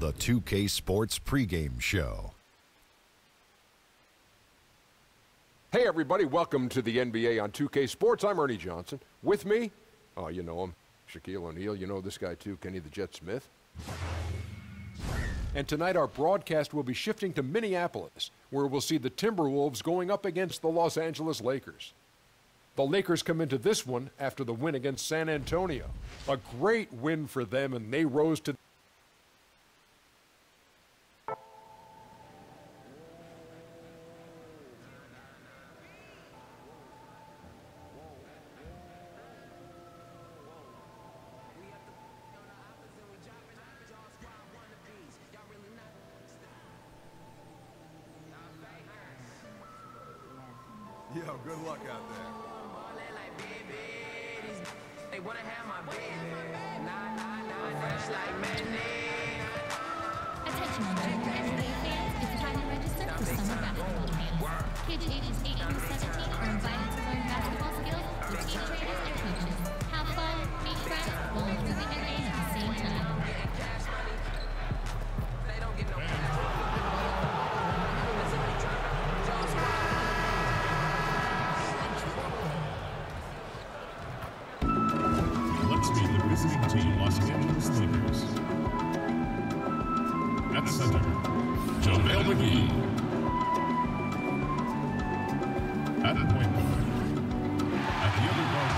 the 2K Sports pregame show. Hey everybody, welcome to the NBA on 2K Sports. I'm Ernie Johnson. With me, oh you know him, Shaquille O'Neal. You know this guy too, Kenny the Jet Smith. And tonight our broadcast will be shifting to Minneapolis, where we'll see the Timberwolves going up against the Los Angeles Lakers. The Lakers come into this one after the win against San Antonio. A great win for them, and they rose to Yo, good luck out there. They wanna have my baby. Nah, fresh like mayonnaise. Attention NBA fans, it's time to register for summer basketball camps. Kids ages 8 through 17 are invited to learn basketball skills with team trainers and coaches. Have fun, make friends, while improving their game at the same time. They don't get no Let's meet the visiting team, Los Angeles Lakers. At center, JaVale McGee. At point guard. At the other guard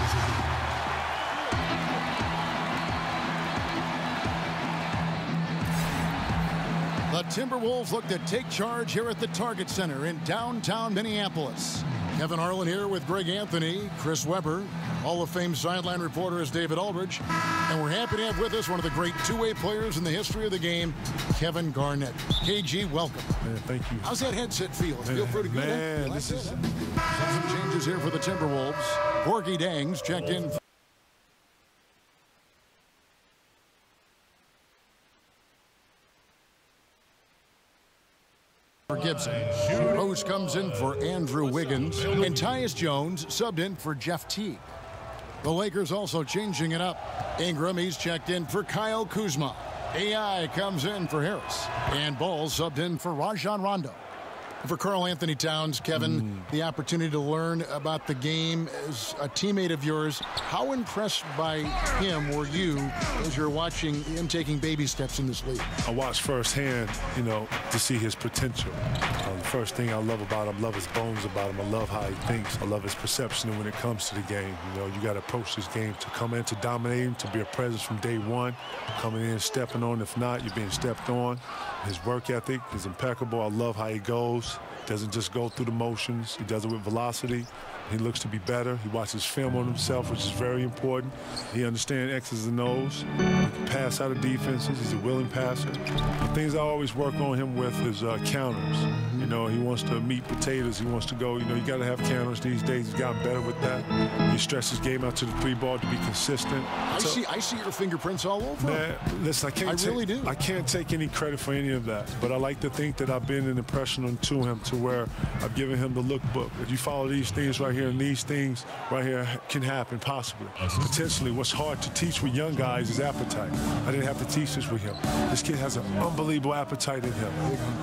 The position. Timberwolves look to take charge here at the Target Center in downtown Minneapolis. Kevin Harlan here with Greg Anthony, Chris Webber. Hall of Fame sideline reporter is David Aldridge. And we're happy to have with us one of the great two-way players in the history of the game, Kevin Garnett. KG, welcome. Man, thank you. How's that headset feel? Feel pretty good? Man, this is... Some changes here for the Timberwolves. Porky Dangs checked in. For Gibson. Rose comes in for Andrew Wiggins. And Tyus Jones subbed in for Jeff Teague. The Lakers also changing it up. Ingram, he's checked in for Kyle Kuzma. AI comes in for Harris. And Ball subbed in for Rajon Rondo. For Karl Anthony Towns, Kevin, the opportunity to learn about the game as a teammate of yours. How impressed by him were you as you're watching him taking baby steps in this league? I watched firsthand, you know, to see his potential. The first thing I love about him, I love his bones about him. I love how he thinks. I love his perception when it comes to the game. You know, you got to approach this game to come in to dominate him, to be a presence from day one. Coming in, stepping on. If not, you're being stepped on. His work ethic is impeccable. I love how he goes. Doesn't just go through the motions. He does it with velocity. He looks to be better. He watches film on himself, which is very important. He understands X's and O's. He can pass out of defenses. He's a willing passer. The things I always work on him with is counters. You know, he wants to meet potatoes. He wants to go, you know, you got to have counters these days. He's gotten better with that. He stretches his game out to the three ball to be consistent. I see your fingerprints all over. Man, listen, I really do. I can't take any credit for any of that, but I like to think that I've been an impression to him to where I've given him the lookbook. If you follow these things right here, and these things right here can happen possibly. Potentially, what's hard to teach with young guys is appetite. I didn't have to teach this with him. This kid has an unbelievable appetite in him.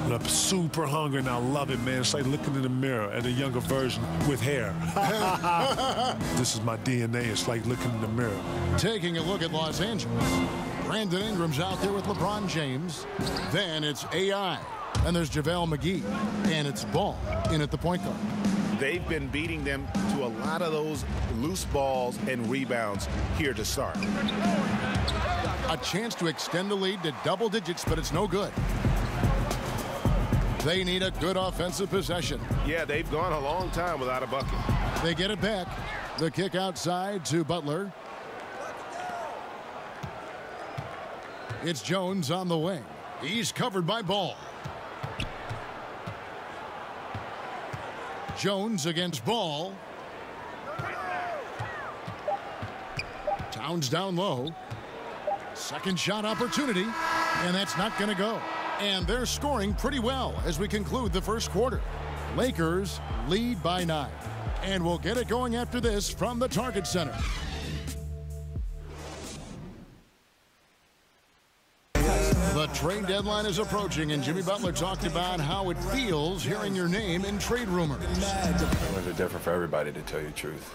And I'm super hungry, and I love it, man. It's like looking in the mirror at a younger version with hair. This is my DNA. It's like looking in the mirror. Taking a look at Los Angeles. Brandon Ingram's out there with LeBron James. Then it's AI. And there's JaVale McGee. And it's Ball in at the point guard. They've been beating them to a lot of those loose balls and rebounds here to start. A chance to extend the lead to double digits, but it's no good. They need a good offensive possession. Yeah, they've gone a long time without a bucket. They get it back. The kick outside to Butler. It's Jones on the wing. He's covered by Ball. Jones against Ball. Towns down low. Second shot opportunity, and that's not going to go. And they're scoring pretty well as we conclude the first quarter. Lakers lead by 9. And we'll get it going after this from the Target Center. The The trade deadline is approaching, and Jimmy Butler talked about how it feels hearing your name in trade rumors. Feelings are different for everybody, to tell you the truth.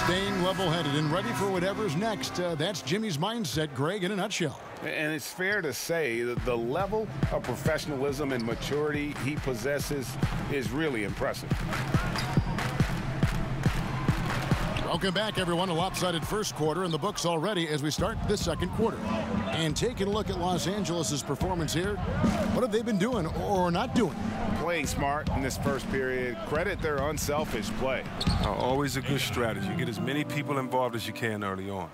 Staying level-headed and ready for whatever's next. That's Jimmy's mindset, Greg, in a nutshell. And it's fair to say that the level of professionalism and maturity he possesses is really impressive. Welcome back, everyone. A lopsided first quarter in the books already as we start the second quarter. And taking a look at Los Angeles' performance here, what have they been doing or not doing? Playing smart in this first period. Credit their unselfish play. Always a good strategy. Get as many people involved as you can early on.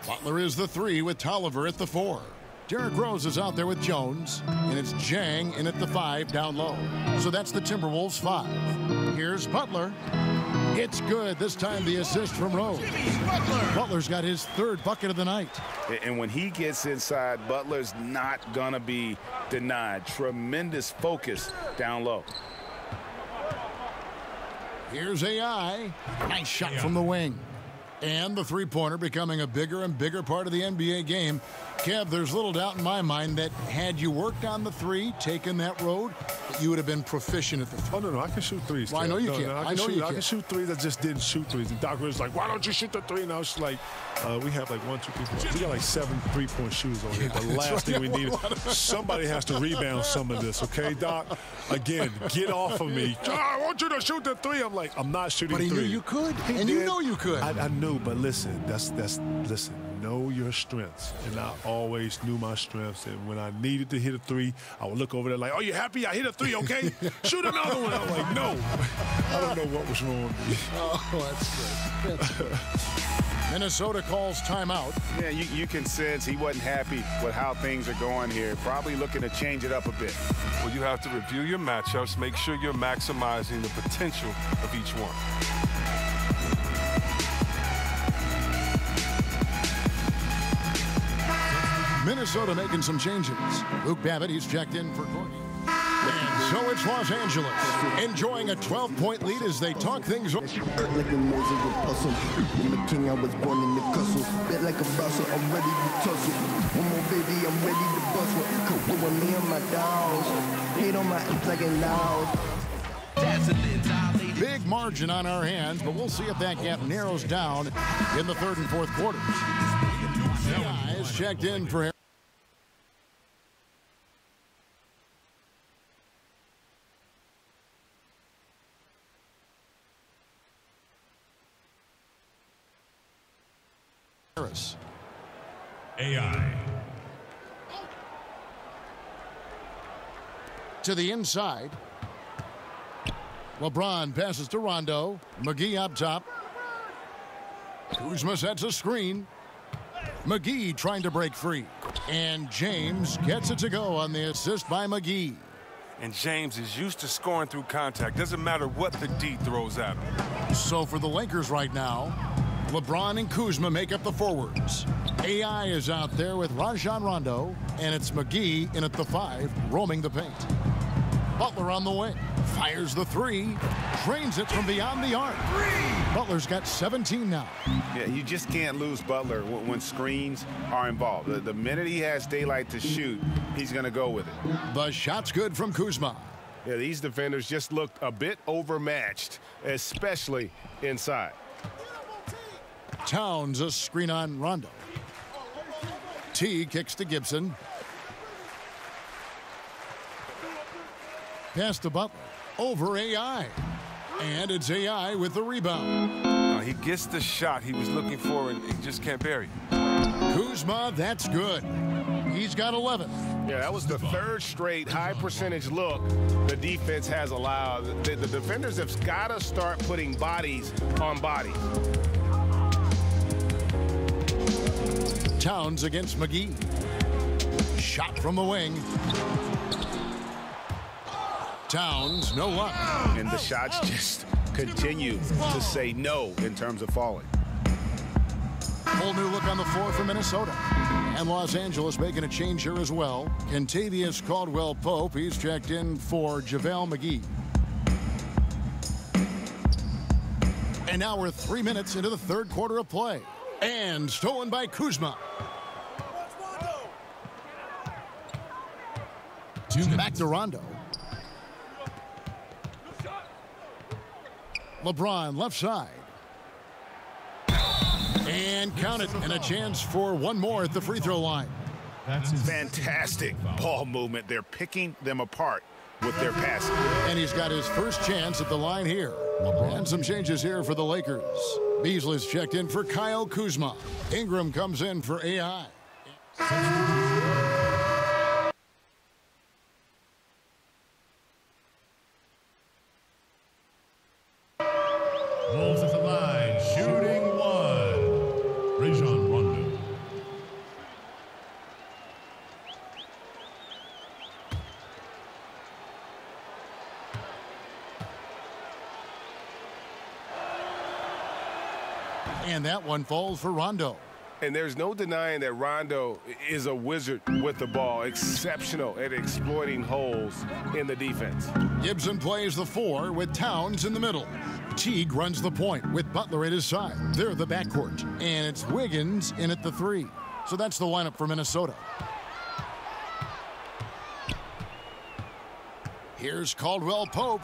Butler is the 3 with Tolliver at the 4. Derrick Rose is out there with Jones, and it's Jang in at the 5 down low. So that's the Timberwolves 5. Here's Butler. It's good. This time the assist from Rose. Butler's got his 3rd bucket of the night. And when he gets inside, Butler's not going to be denied. Tremendous focus down low. Here's AI. Nice shot from the wing. And the three-pointer becoming a bigger and bigger part of the NBA game. Kev, there's little doubt in my mind that had you worked on the 3, taken that road, you would have been proficient at the 3. Oh, no, I can shoot threes. Well, I know you can. I can shoot threes. I just didn't shoot threes. And Doc was like, why don't you shoot the 3? And I was like, we have like 1, 2, 3, 4. We got like 7 3-point shooters on here. The last thing we need, somebody has to rebound some of this, okay, Doc? Again, get off of me. I want you to shoot the 3. I'm like, I'm not shooting 3. But he knew you could, and you know you could. I knew, but listen, listen. Know your strengths, and I always knew my strengths. And when I needed to hit a 3, I would look over there like, "Oh, you happy? I hit a 3, okay? Shoot another one." I'm like, "No, I don't know what was wrong with me." Oh, that's good. Minnesota calls timeout. Yeah, you can sense he wasn't happy with how things are going here. Probably looking to change it up a bit. Well, you have to review your matchups, make sure you're maximizing the potential of each one. Minnesota making some changes. Luke Babbitt, he's checked in for Courtney. And so it's Los Angeles, enjoying a 12-point lead as they talk things over. Like a Moses with hustle. I'm the king, I was born in the castle. Bet like a bouncer, I'm ready to tussle. One more baby, I'm ready to bustle. Come with me and my dogs. Hate on my hips like a loud. Big margin on our hands, but we'll see if that gap narrows down in the 3rd and 4th quarters. Guys checked in for him. AI. To the inside. LeBron passes to Rondo. McGee up top. Kuzma sets a screen. McGee trying to break free. And James gets it to go on the assist by McGee. And James is used to scoring through contact. Doesn't matter what the D throws at him. So for the Lakers right now, LeBron and Kuzma make up the forwards. AI is out there with Rajon Rondo, and it's McGee in at the 5, roaming the paint. Butler on the wing, fires the 3, drains it from beyond the arc. Butler's got 17 now. Yeah, you just can't lose Butler when screens are involved. The minute he has daylight to shoot, he's going to go with it. The shot's good from Kuzma. Yeah, these defenders just looked a bit overmatched, especially inside. Towns a screen on Rondo. T kicks to Gibson. Pass to Butler. Over AI. And it's AI with the rebound. He gets the shot he was looking for, and he just can't bury it. Kuzma, that's good. He's got 11. Yeah, that was the 3rd straight high-percentage look the defense has allowed. The defenders have got to start putting bodies on bodies. Towns against McGee. Shot from the wing. Towns, no luck. And the shots just continue to say no in terms of falling. Whole new look on the floor for Minnesota. And Los Angeles making a change here as well. Kentavious Caldwell-Pope, he's checked in for JaVale McGee. And now we're 3 minutes into the 3rd quarter of play. And stolen by Kuzma. Back to Rondo. LeBron left side. And count it, and a chance for one more at the free throw line. That's fantastic ball movement. They're picking them apart with their passing. And he's got his first chance at the line here. And some changes here for the Lakers. Beasley's checked in for Kyle Kuzma. Ingram comes in for AI. Wolves at the line, shooting one. Rajon Rondo. And that one falls for Rondo. And there's no denying that Rondo is a wizard with the ball, exceptional at exploiting holes in the defense. Gibson plays the 4 with Towns in the middle. Teague runs the point with Butler at his side. They're the backcourt. And it's Wiggins in at the 3. So that's the lineup for Minnesota. Here's Caldwell Pope.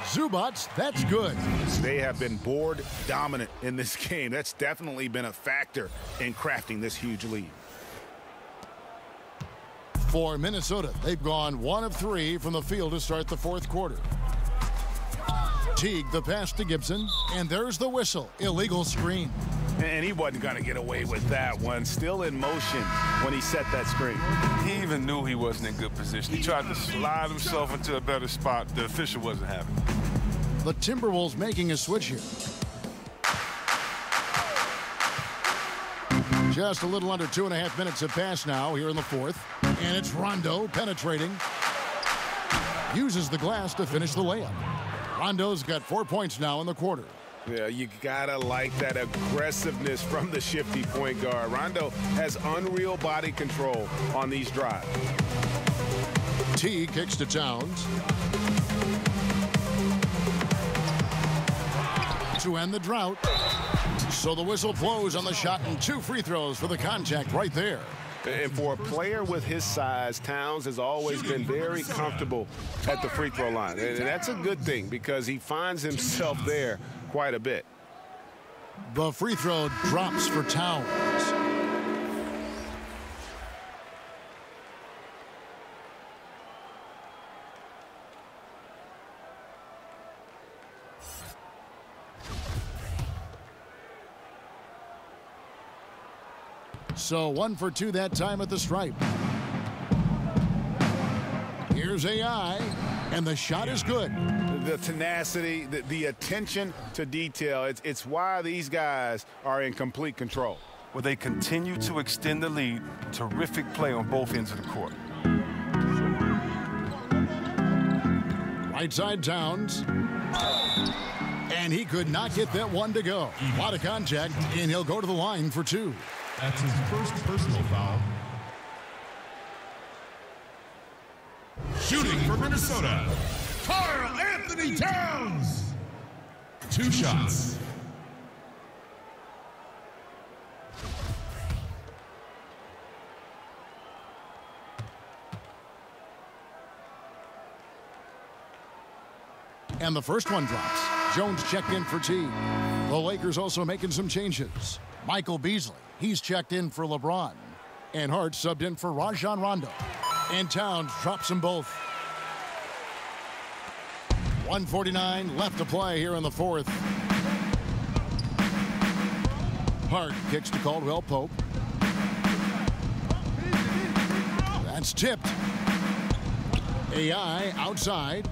Zubats, that's good. They have been board dominant in this game. That's definitely been a factor in crafting this huge lead. For Minnesota, they've gone 1 of 3 from the field to start the fourth quarter. Teague, the pass to Gibson, and there's the whistle. Illegal screen. And he wasn't going to get away with that one. Still in motion when he set that screen. He even knew he wasn't in good position. He tried to slide himself into a better spot. The official wasn't having it. The Timberwolves making a switch here. Just a little under 2.5 minutes have passed now here in the fourth. And it's Rondo penetrating. Uses the glass to finish the layup. Rondo's got 4 points now in the quarter. Yeah, you gotta like that aggressiveness from the shifty point guard. Rondo has unreal body control on these drives. T kicks to Towns. To end the drought. So the whistle blows on the shot and 2 free throws for the contact right there. And for a player with his size, Towns has always been very comfortable at the free throw line. And that's a good thing because he finds himself there quite a bit. The free throw drops for Towns. So 1 for 2 that time at the stripe. Here's AI, and the shot is good. The tenacity, the attention to detail, it's why these guys are in complete control. Well, they continue to extend the lead. Terrific play on both ends of the court. Right side Towns. And he could not get that one to go. A lot of contact, and he'll go to the line for 2. That's his first personal foul. Shooting for Minnesota, Karl Anthony Towns. 2 shots. And the first one drops. Jones checked in for T. The Lakers also making some changes. Michael Beasley, he's checked in for LeBron. And Hart subbed in for Rajon Rondo. And Towns drops them both. 1:49 left to play here in the fourth. Hart kicks to Caldwell Pope. That's tipped. AI outside.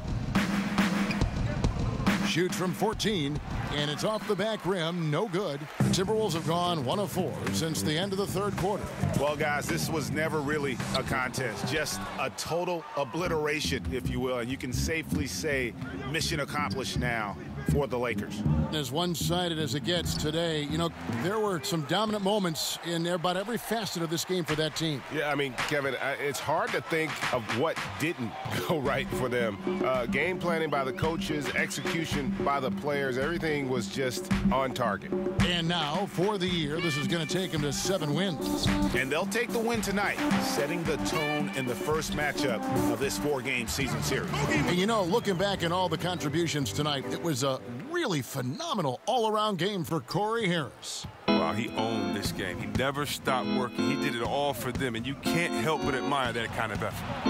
Shoots from 14, and it's off the back rim, no good. The Timberwolves have gone 1 of 4 since the end of the third quarter. Well, guys, this was never really a contest, just a total obliteration, if you will. And you can safely say mission accomplished now for the Lakers. As one-sided as it gets today, you know, there were some dominant moments in about every facet of this game for that team. Yeah, I mean, Kevin, it's hard to think of what didn't go right for them. Game planning by the coaches, execution by the players, everything was just on target. And now, for the year, this is going to take them to 7 wins. And they'll take the win tonight, setting the tone in the first matchup of this 4-game season series. And you know, looking back at all the contributions tonight, it was a really phenomenal all-around game for Corey Harris. Wow, he owned this game. He never stopped working. He did it all for them, and you can't help but admire that kind of effort.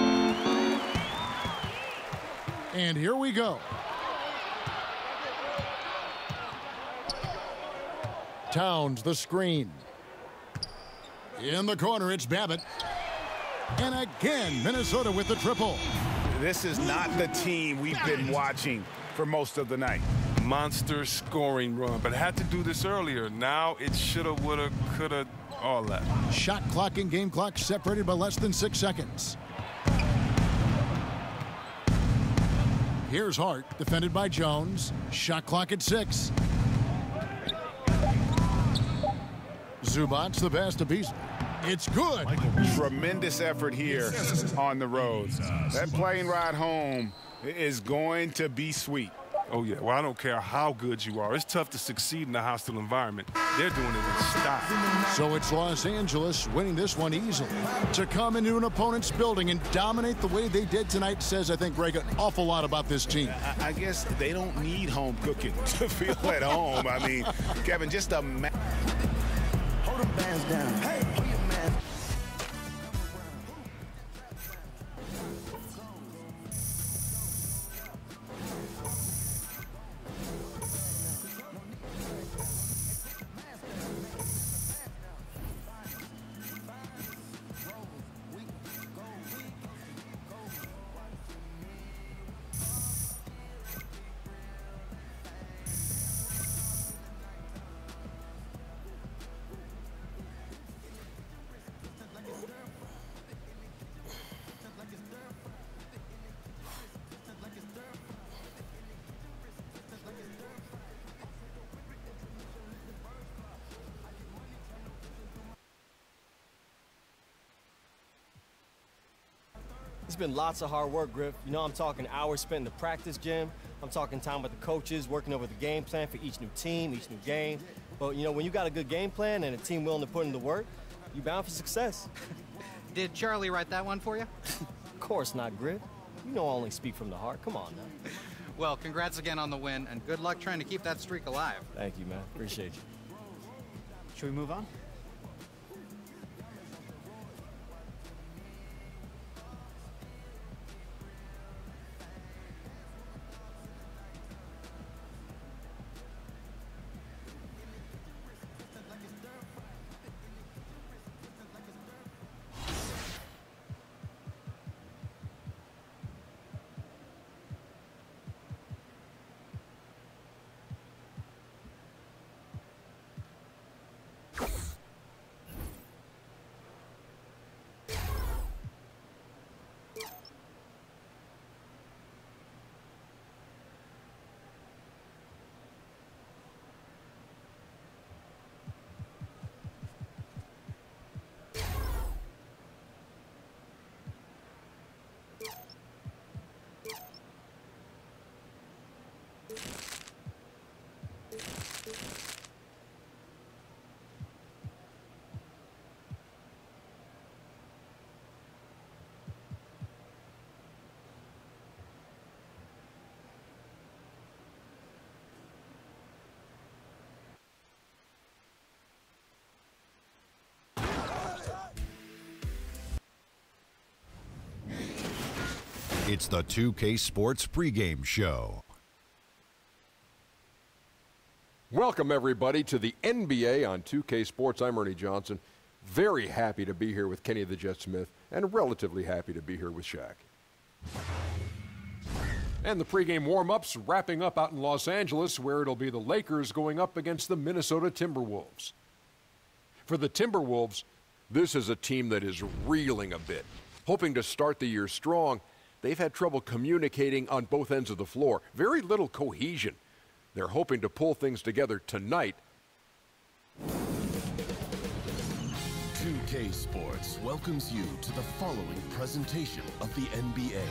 And here we go. Towns, the screen. In the corner, it's Babbitt. And again, Minnesota with the triple. This is not the team we've been watching for most of the night. Monster scoring run, but had to do this earlier. Now it shoulda, woulda, coulda, all that. Shot clock and game clock separated by less than 6 seconds. Here's Hart, defended by Jones. Shot clock at 6. Zubac's the pass to Beasley. It's good. Tremendous effort here on the road. That plane ride home is going to be sweet. Oh, yeah. Well, I don't care how good you are. It's tough to succeed in a hostile environment. They're doing it in style. So it's Los Angeles winning this one easily. To come into an opponent's building and dominate the way they did tonight says, I think, Greg, an awful lot about this team. I guess they don't need home cooking to feel at home. I mean, Kevin, just a... Hold them bands down. Hey, hold your man. It's been lots of hard work, Griff. You know, I'm talking hours spent in the practice gym. I'm talking time with the coaches, working over the game plan for each new team, each new game. But, you know, when you got a good game plan and a team willing to put in the work, you're bound for success. Did Charlie write that one for you? Of course not, Griff. You know I only speak from the heart. Come on now. Well, congrats again on the win, and good luck trying to keep that streak alive. Thank you, man. Appreciate you. Should we move on? It's the 2K Sports pregame show. Welcome, everybody, to the NBA on 2K Sports. I'm Ernie Johnson. Very happy to be here with Kenny the Jet Smith, and relatively happy to be here with Shaq. And the pregame warm-ups wrapping up out in Los Angeles, where it'll be the Lakers going up against the Minnesota Timberwolves. For the Timberwolves, this is a team that is reeling a bit. Hoping to start the year strong, they've had trouble communicating on both ends of the floor. Very little cohesion. They're hoping to pull things together tonight. 2K Sports welcomes you to the following presentation of the NBA.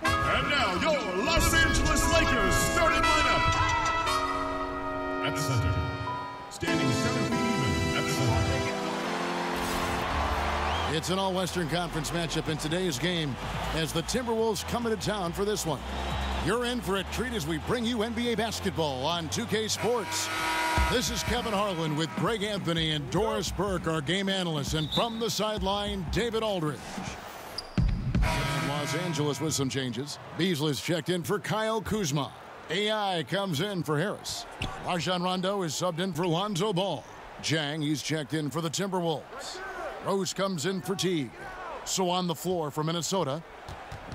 And now, your Los Angeles Lakers starting lineup. At the center, standing 7 feet even at the center. It's an all-Western Conference matchup in today's game as the Timberwolves come into town for this one. You're in for a treat as we bring you NBA basketball on 2K Sports. This is Kevin Harlan with Greg Anthony and Doris Burke, our game analysts, and from the sideline, David Aldridge. Los Angeles with some changes. Beasley's checked in for Kyle Kuzma. AI comes in for Harris. Rajon Rondo is subbed in for Lonzo Ball. Jang, he's checked in for the Timberwolves. Rose comes in for Teague. So on the floor for Minnesota,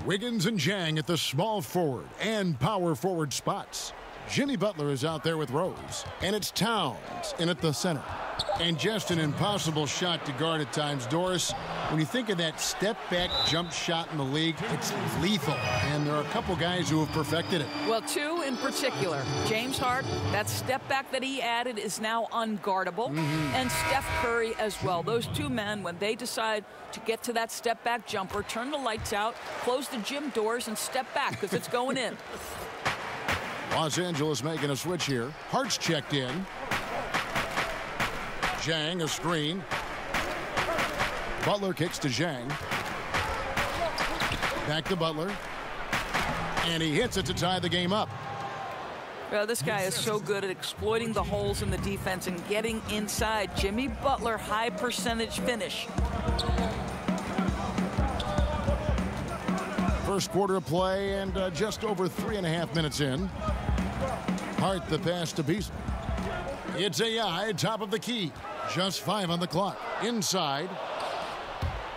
Wiggins and Jang at the small forward and power forward spots. Jimmy Butler is out there with Rose, and it's Towns in at the center. And just an impossible shot to guard at times, Doris. When you think of that step-back jump shot in the league, it's lethal. And there are a couple guys who have perfected it. Well, two in particular. James Harden, that step back that he added is now unguardable. And Steph Curry as well. Those two men, when they decide to get to that step-back jumper, turn the lights out, close the gym doors, and step back because it's going in. Los Angeles making a switch here. Hart's checked in. Jang, a screen. Butler kicks to Jang. Back to Butler. And he hits it to tie the game up. Well, this guy is so good at exploiting the holes in the defense and getting inside. Jimmy Butler, high percentage finish. First quarter of play and just over 3.5 minutes in. Hart the pass to Beasley. It's AI, top of the key. Just 5 on the clock. Inside.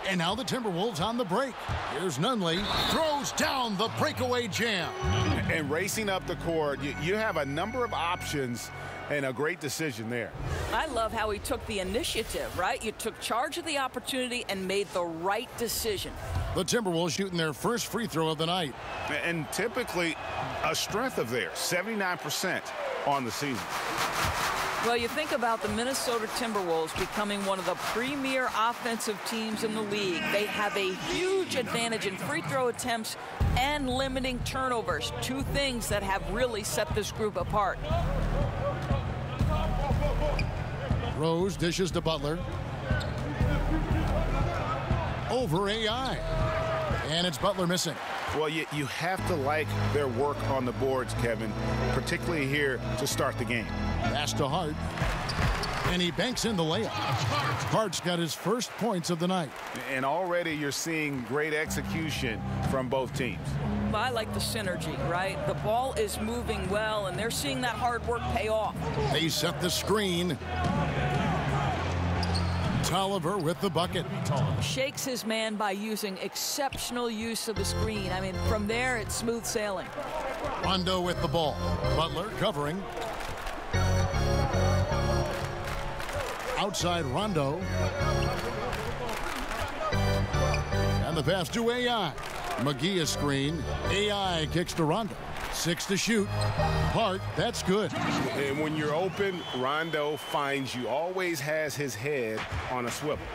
And now the Timberwolves on the break. Here's Nunley. Throws down the breakaway jam. And racing up the court, you have a number of options and a great decision there. I love how he took the initiative, right? You took charge of the opportunity and made the right decision. The Timberwolves shooting their first free throw of the night. And typically a strength of theirs, 79% on the season. Well, you think about the Minnesota Timberwolves becoming one of the premier offensive teams in the league. They have a huge advantage in free throw attempts and limiting turnovers. Two things that have really set this group apart. Rose dishes to Butler. Over AI. And it's Butler missing. Well, you have to like their work on the boards, Kevin, particularly here to start the game. Pass to Hart. And he banks in the layup. Hart's got his first points of the night. And already you're seeing great execution from both teams. Well, I like the synergy, right? The ball is moving well, and they're seeing that hard work pay off. They set the screen. Tolliver with the bucket. Shakes his man by using exceptional use of the screen. I mean, from there, it's smooth sailing. Rondo with the ball. Butler covering. Outside Rondo. And the pass to AI. McGee a screen. AI kicks to Rondo. 6 to shoot. Hart, that's good. And when you're open, Rondo finds you. Always has his head on a swivel.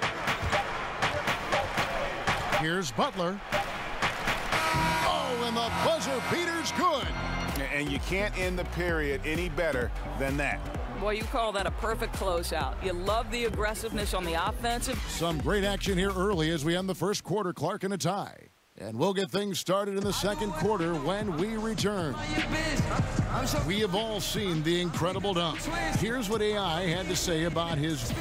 Here's Butler. Oh, and the buzzer beater's good. And you can't end the period any better than that. Boy, you call that a perfect closeout. You love the aggressiveness on the offensive. Some great action here early as we end the first quarter. Clark in a tie. And we'll get things started in the second quarter when we return. We have all seen the incredible dunk. Here's what AI had to say about his...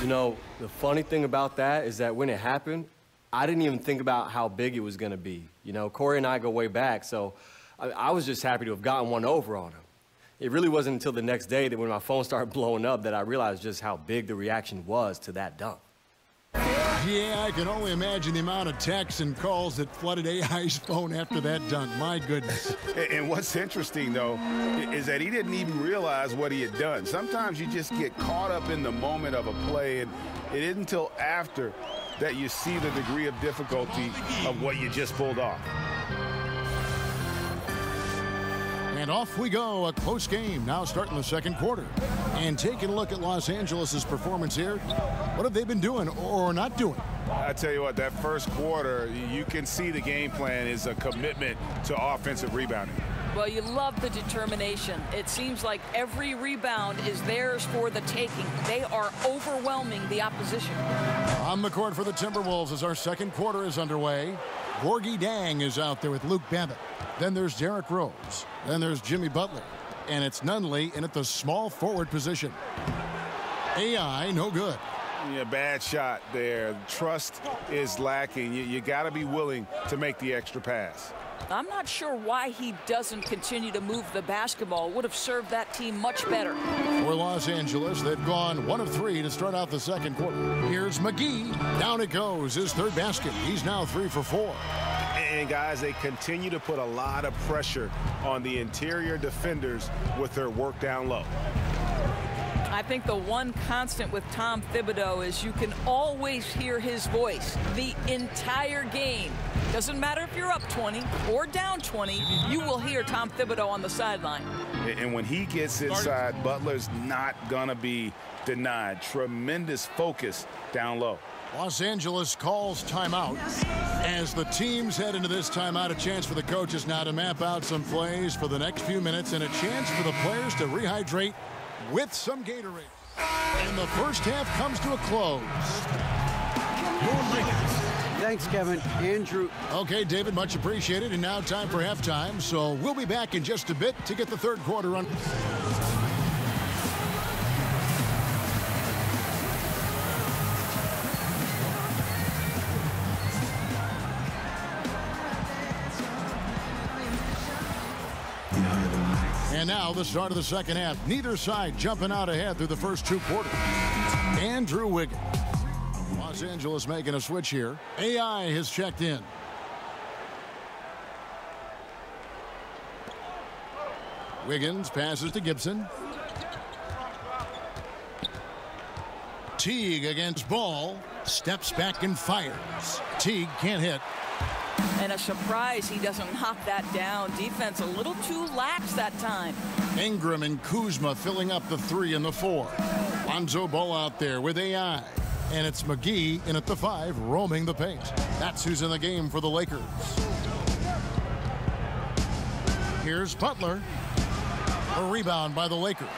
You know, the funny thing about that is that when it happened, I didn't even think about how big it was going to be. You know, Corey and I go way back, so I was just happy to have gotten one over on him. It really wasn't until the next day that when my phone started blowing up that I realized just how big the reaction was to that dunk. Yeah, I can only imagine the amount of texts and calls that flooded AI's phone after that dunk. My goodness. And what's interesting, though, is that he didn't even realize what he had done. Sometimes you just get caught up in the moment of a play, and it isn't until after that you see the degree of difficulty of what you just pulled off. And off we go, a close game now starting the second quarter. And taking a look at Los Angeles' performance here, what have they been doing or not doing? I tell you what, that first quarter, you can see the game plan is a commitment to offensive rebounding. Well, you love the determination. It seems like every rebound is theirs for the taking. They are overwhelming the opposition. On the court for the Timberwolves as our second quarter is underway. Gorgie Dang is out there with Luke Babbitt. Then there's Derrick Rose. Then there's Jimmy Butler. And it's Nunley in at the small forward position. AI, no good. Yeah, bad shot there. Trust is lacking. You got to be willing to make the extra pass. I'm not sure why he doesn't continue to move the basketball. Would have served that team much better. For Los Angeles, they've gone 1 of 3 to start out the second quarter. Here's McGee. Down it goes, his third basket. He's now 3 for 4. And guys, they continue to put a lot of pressure on the interior defenders with their work down low. I think the one constant with Tom Thibodeau is you can always hear his voice the entire game. Doesn't matter if you're up 20 or down 20, you will hear Tom Thibodeau on the sideline. And when he gets inside, Butler's not going to be denied. Tremendous focus down low. Los Angeles calls timeout. As the teams head into this timeout, a chance for the coaches now to map out some plays for the next few minutes and a chance for the players to rehydrate with some Gatorade. And the first half comes to a close. Thanks, Kevin. Andrew. Okay, David, much appreciated. And now time for halftime. So we'll be back in just a bit to get the third quarter on. And now the start of the second half. Neither side jumping out ahead through the first 2 quarters. Andrew Wiggins. Los Angeles making a switch here. AI has checked in. Wiggins passes to Gibson. Teague against Ball. Steps back and fires. Teague can't hit. And a surprise he doesn't knock that down. Defense a little too lax that time. Ingram and Kuzma filling up the 3 and the 4. Lonzo Ball out there with AI. And it's McGee in at the 5, roaming the paint. That's who's in the game for the Lakers. Here's Butler. A rebound by the Lakers.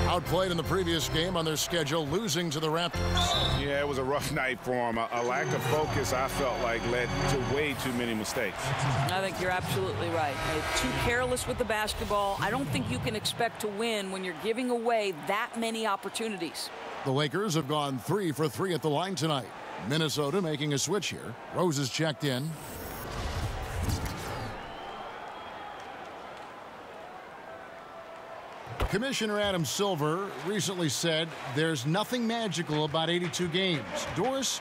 Outplayed in the previous game on their schedule, losing to the Raptors. Yeah, it was a rough night for him. A lack of focus, I felt like, led to way too many mistakes. I think you're absolutely right. Too careless with the basketball. I don't think you can expect to win when you're giving away that many opportunities. The Lakers have gone 3 for 3 at the line tonight. Minnesota making a switch here. Rose is checked in. Commissioner Adam Silver recently said there's nothing magical about 82 games. Doris,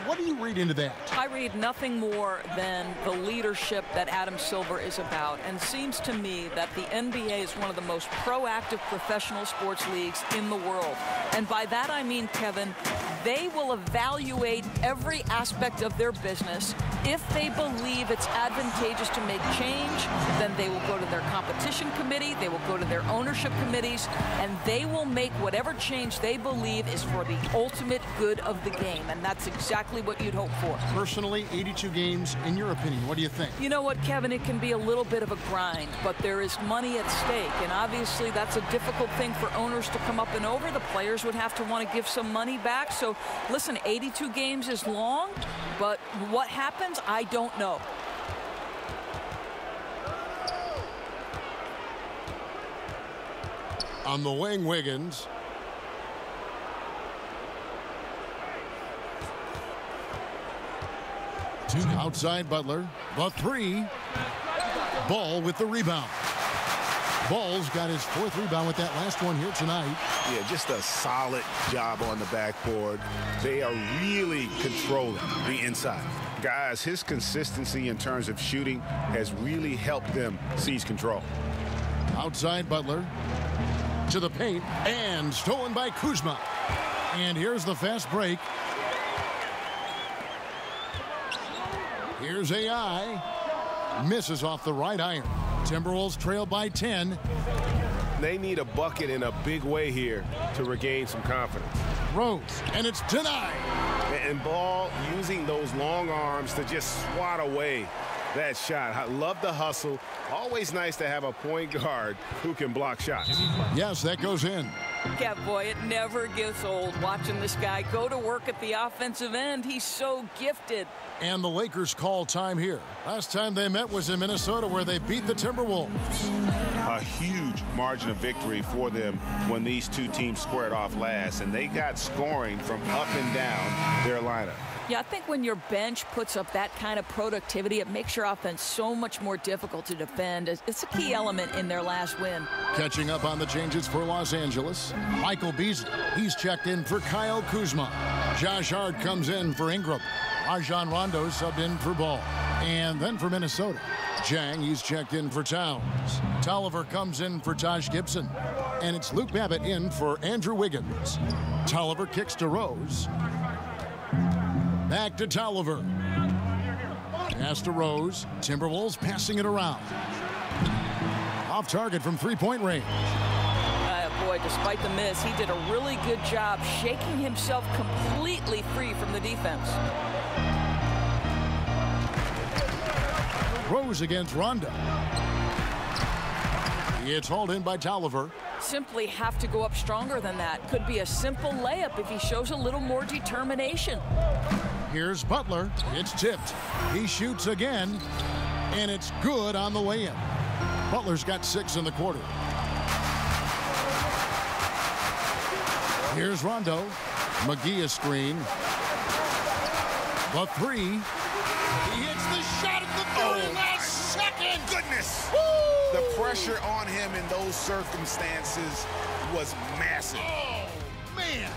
what do you read into that? I read nothing more than the leadership that Adam Silver is about. And it seems to me that the NBA is one of the most proactive professional sports leagues in the world. And by that I mean, Kevin, They will evaluate every aspect of their business. If they believe it's advantageous to make change, then they will go to their competition committee, they will go to their ownership committees, and they will make whatever change they believe is for the ultimate good of the game. And that's exactly what you'd hope for. Personally, 82 games, in your opinion, what do you think? You know what, Kevin? It can be a little bit of a grind, but there is money at stake. And obviously, that's a difficult thing for owners to come up and over. The players would have to want to give some money back. So, listen, 82 games is long, but what happens, I don't know. On the wing, Wiggins. Outside Butler. The three. Ball with the rebound. Ball's got his 4th rebound with that last one here tonight. Yeah, just a solid job on the backboard. They are really controlling the inside. Guys, his consistency in terms of shooting has really helped them seize control. Outside Butler. To the paint. And stolen by Kuzma. And here's the fast break. Here's AI. Misses off the right iron. Timberwolves trail by 10. They need a bucket in a big way here to regain some confidence. Rose, and it's denied. And Ball using those long arms to just swat away that shot. I love the hustle. Always nice to have a point guard who can block shots. Yes, that goes in. Yeah, boy, it never gets old watching this guy go to work at the offensive end. He's so gifted. And the Lakers call time here. Last time they met was in Minnesota, where they beat the Timberwolves. A huge margin of victory for them when these two teams squared off last, and they got scoring from up and down their lineup. Yeah, I think when your bench puts up that kind of productivity, it makes your offense so much more difficult to defend. It's a key element in their last win. Catching up on the changes for Los Angeles, Michael Beasley. He's checked in for Kyle Kuzma. Josh Hart comes in for Ingram. Rajon Rondo subbed in for Ball. And then for Minnesota, Jang, he's checked in for Towns. Tolliver comes in for Taj Gibson. And it's Luke Babbitt in for Andrew Wiggins. Tolliver kicks to Rose. Back to Tolliver. Pass to Rose. Timberwolves passing it around. Off target from three-point range. Boy, despite the miss, he did a really good job shaking himself completely free from the defense. Rose against Rondo. It's hauled in by Tolliver. Simply have to go up stronger than that. Could be a simple layup if he shows a little more determination. Here's Butler. It's tipped. He shoots again, and it's good on the way in. Butler's got 6 in the quarter. Here's Rondo. McGee a screen. The three. He hits the shot at the very last second. Goodness. Woo! The pressure on him in those circumstances was massive. Oh, man.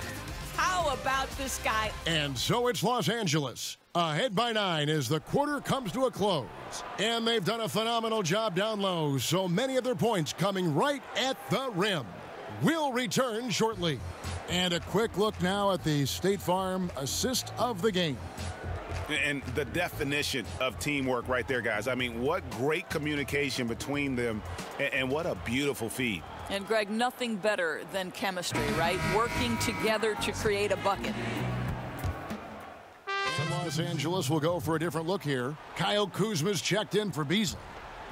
How about this guy? And so it's Los Angeles. Ahead by 9 as the quarter comes to a close. And they've done a phenomenal job down low, so many of their points coming right at the rim. We'll return shortly. And a quick look now at the State Farm assist of the game. And the definition of teamwork right there, guys. I mean, what great communication between them, and what a beautiful feed. And, Greg, nothing better than chemistry, right? Working together to create a bucket. And Los Angeles will go for a different look here. Kyle Kuzma's checked in for Beasley.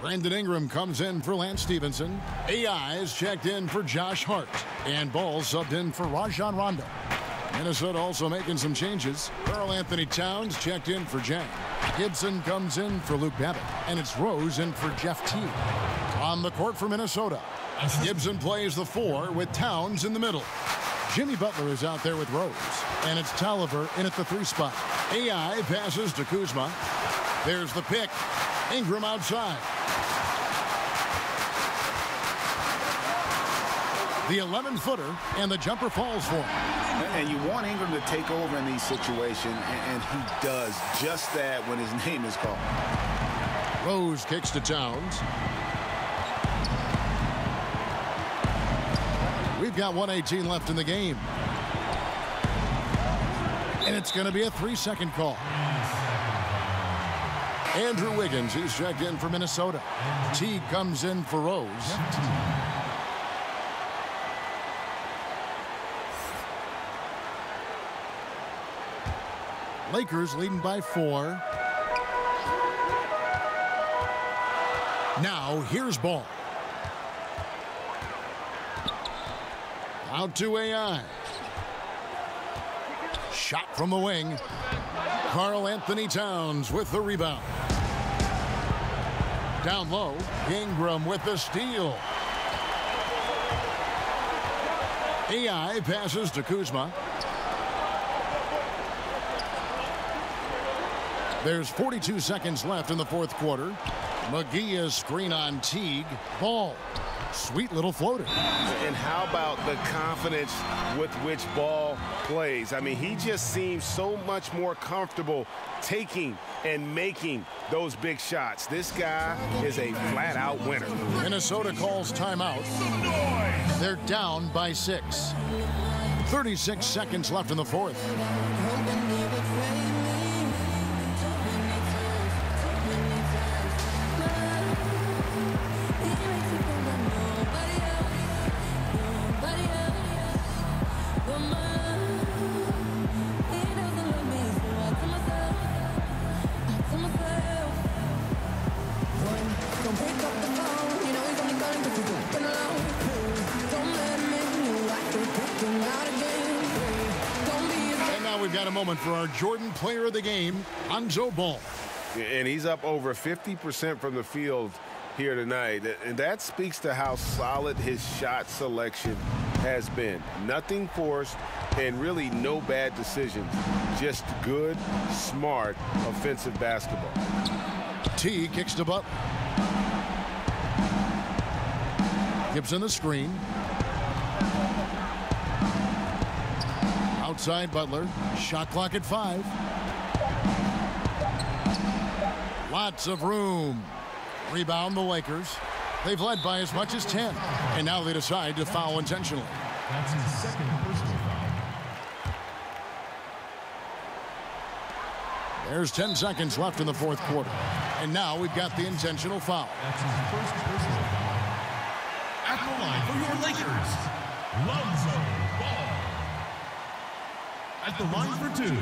Brandon Ingram comes in for Lance Stevenson. AI is checked in for Josh Hart. And Ball subbed in for Rajon Rondo. Minnesota also making some changes. Karl Anthony Towns checked in for Jang. Gibson comes in for Luke Babbitt. And it's Rose in for Jeff Teague. On the court for Minnesota, Gibson plays the 4 with Towns in the middle. Jimmy Butler is out there with Rose. And it's Tolliver in at the 3 spot. AI passes to Kuzma. There's the pick. Ingram outside. The 11-footer, and the jumper falls for him. And you want Ingram to take over in these situations, and he does just that when his name is called. Rose kicks to Towns. We've got 1:18 left in the game. It's going to be a 3-second call. Andrew Wiggins, he's checked in for Minnesota. Teague comes in for Rose. Lakers leading by 4. Now here's Ball. Out to AI. Shot from the wing. Karl Anthony Towns with the rebound. Down low, Ingram with the steal. AI passes to Kuzma. There's 42 seconds left in the fourth quarter. McGee is screen on Teague. Ball. Sweet little floater. And how about the confidence with which Ball plays? I mean, he just seems so much more comfortable taking and making those big shots. This guy is a flat-out winner. Minnesota calls timeout. They're down by 6. 36 seconds left in the fourth. For our Jordan player of the game, Lonzo Ball. And he's up over 50% from the field here tonight. And that speaks to how solid his shot selection has been. Nothing forced and really no bad decisions. Just good, smart, offensive basketball. T kicks to Butler. Gibson the screen. Outside Butler. Shot clock at 5. Lots of room. Rebound the Lakers. They've led by as much as 10. And now they decide to foul intentionally. That's his second personal foul. There's 10 seconds left in the fourth quarter. And now we've got the intentional foul. That's his first personal foul. At the line for your Lakers, Lonzo Ball. At the line for 2.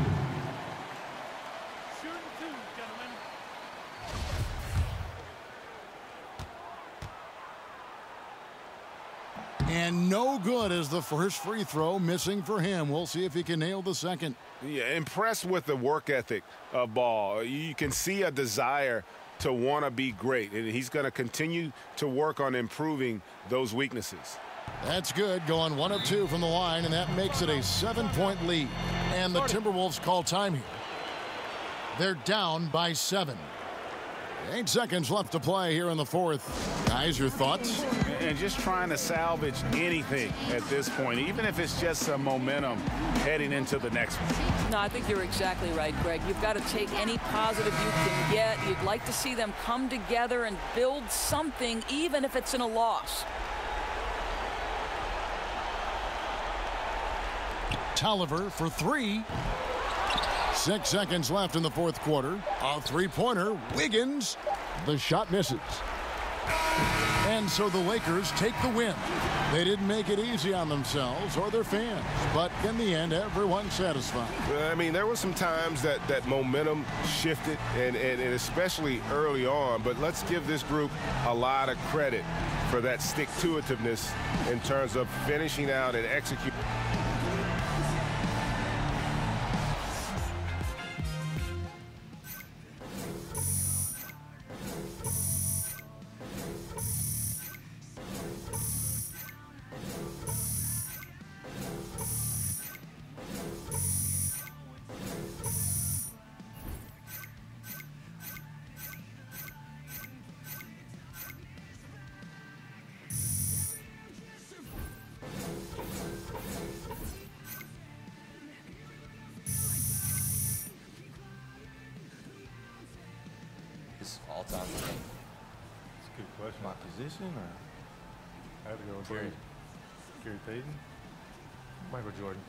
And no good as the first free throw missing for him. We'll see if he can nail the second. Yeah, impressed with the work ethic of Ball. You can see a desire to want to be great, and he's going to continue to work on improving those weaknesses. That's good, going 1 of 2 from the line, and that makes it a 7-point lead. And the Timberwolves call time here. They're down by 7. 8 seconds left to play here in the fourth. Guys, your thoughts? And just trying to salvage anything at this point, even if it's just some momentum heading into the next one. No, I think you're exactly right, Greg. You've got to take any positive you can get. You'd like to see them come together and build something, even if it's in a loss. Tolliver for 3. 6 seconds left in the fourth quarter. A three-pointer. Wiggins. The shot misses. And so the Lakers take the win. They didn't make it easy on themselves or their fans, but in the end, everyone's satisfied. I mean, there were some times that momentum shifted, and especially early on, but let's give this group a lot of credit for that stick-to-itiveness in terms of finishing out and executing. All-time. That's a good question. My position, or I have to go with Gary Payton, Michael Jordan.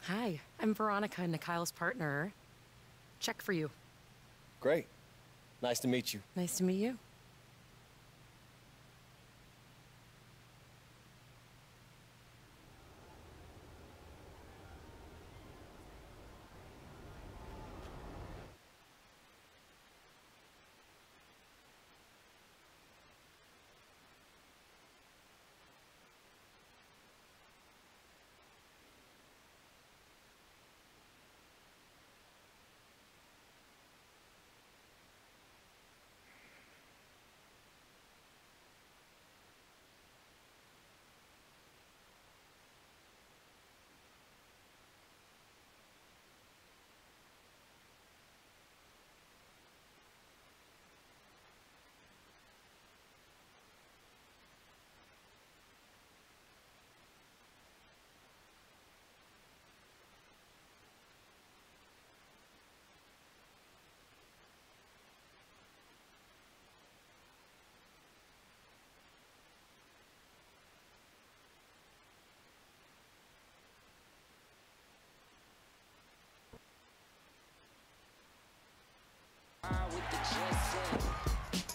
Hi, I'm Veronica, Nikhil's partner. Check for you. Great. Nice to meet you. Nice to meet you.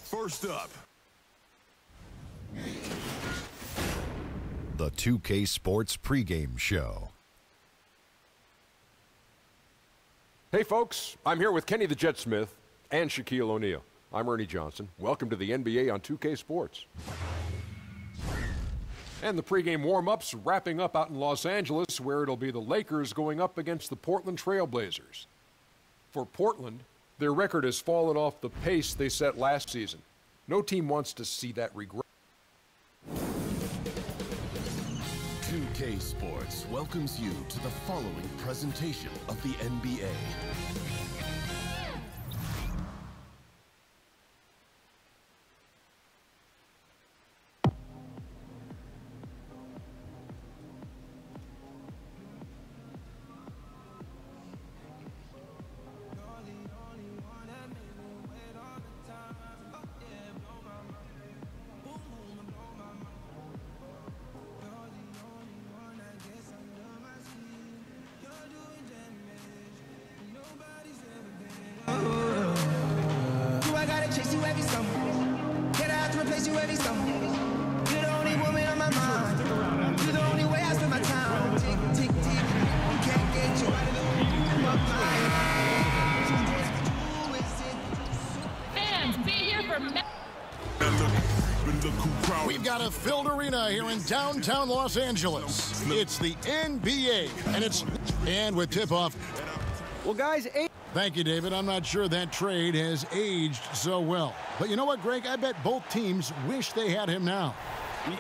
First up, the 2K Sports pregame show. Hey folks, I'm here with Kenny the Jet Smith and Shaquille O'Neal. I'm Ernie Johnson. Welcome to the NBA on 2K Sports. And the pregame warm-ups wrapping up out in Los Angeles, where it'll be the Lakers going up against the Portland Trail Blazers. For Portland, their record has fallen off the pace they set last season. No team wants to see that regret. 2K Sports welcomes you to the following presentation of the NBA. We've got a filled arena here in downtown Los Angeles. It's the NBA, and with tip-off. Well, guys, thank you, David. I'm not sure that trade has aged so well. But you know what, Greg? I bet both teams wish they had him now.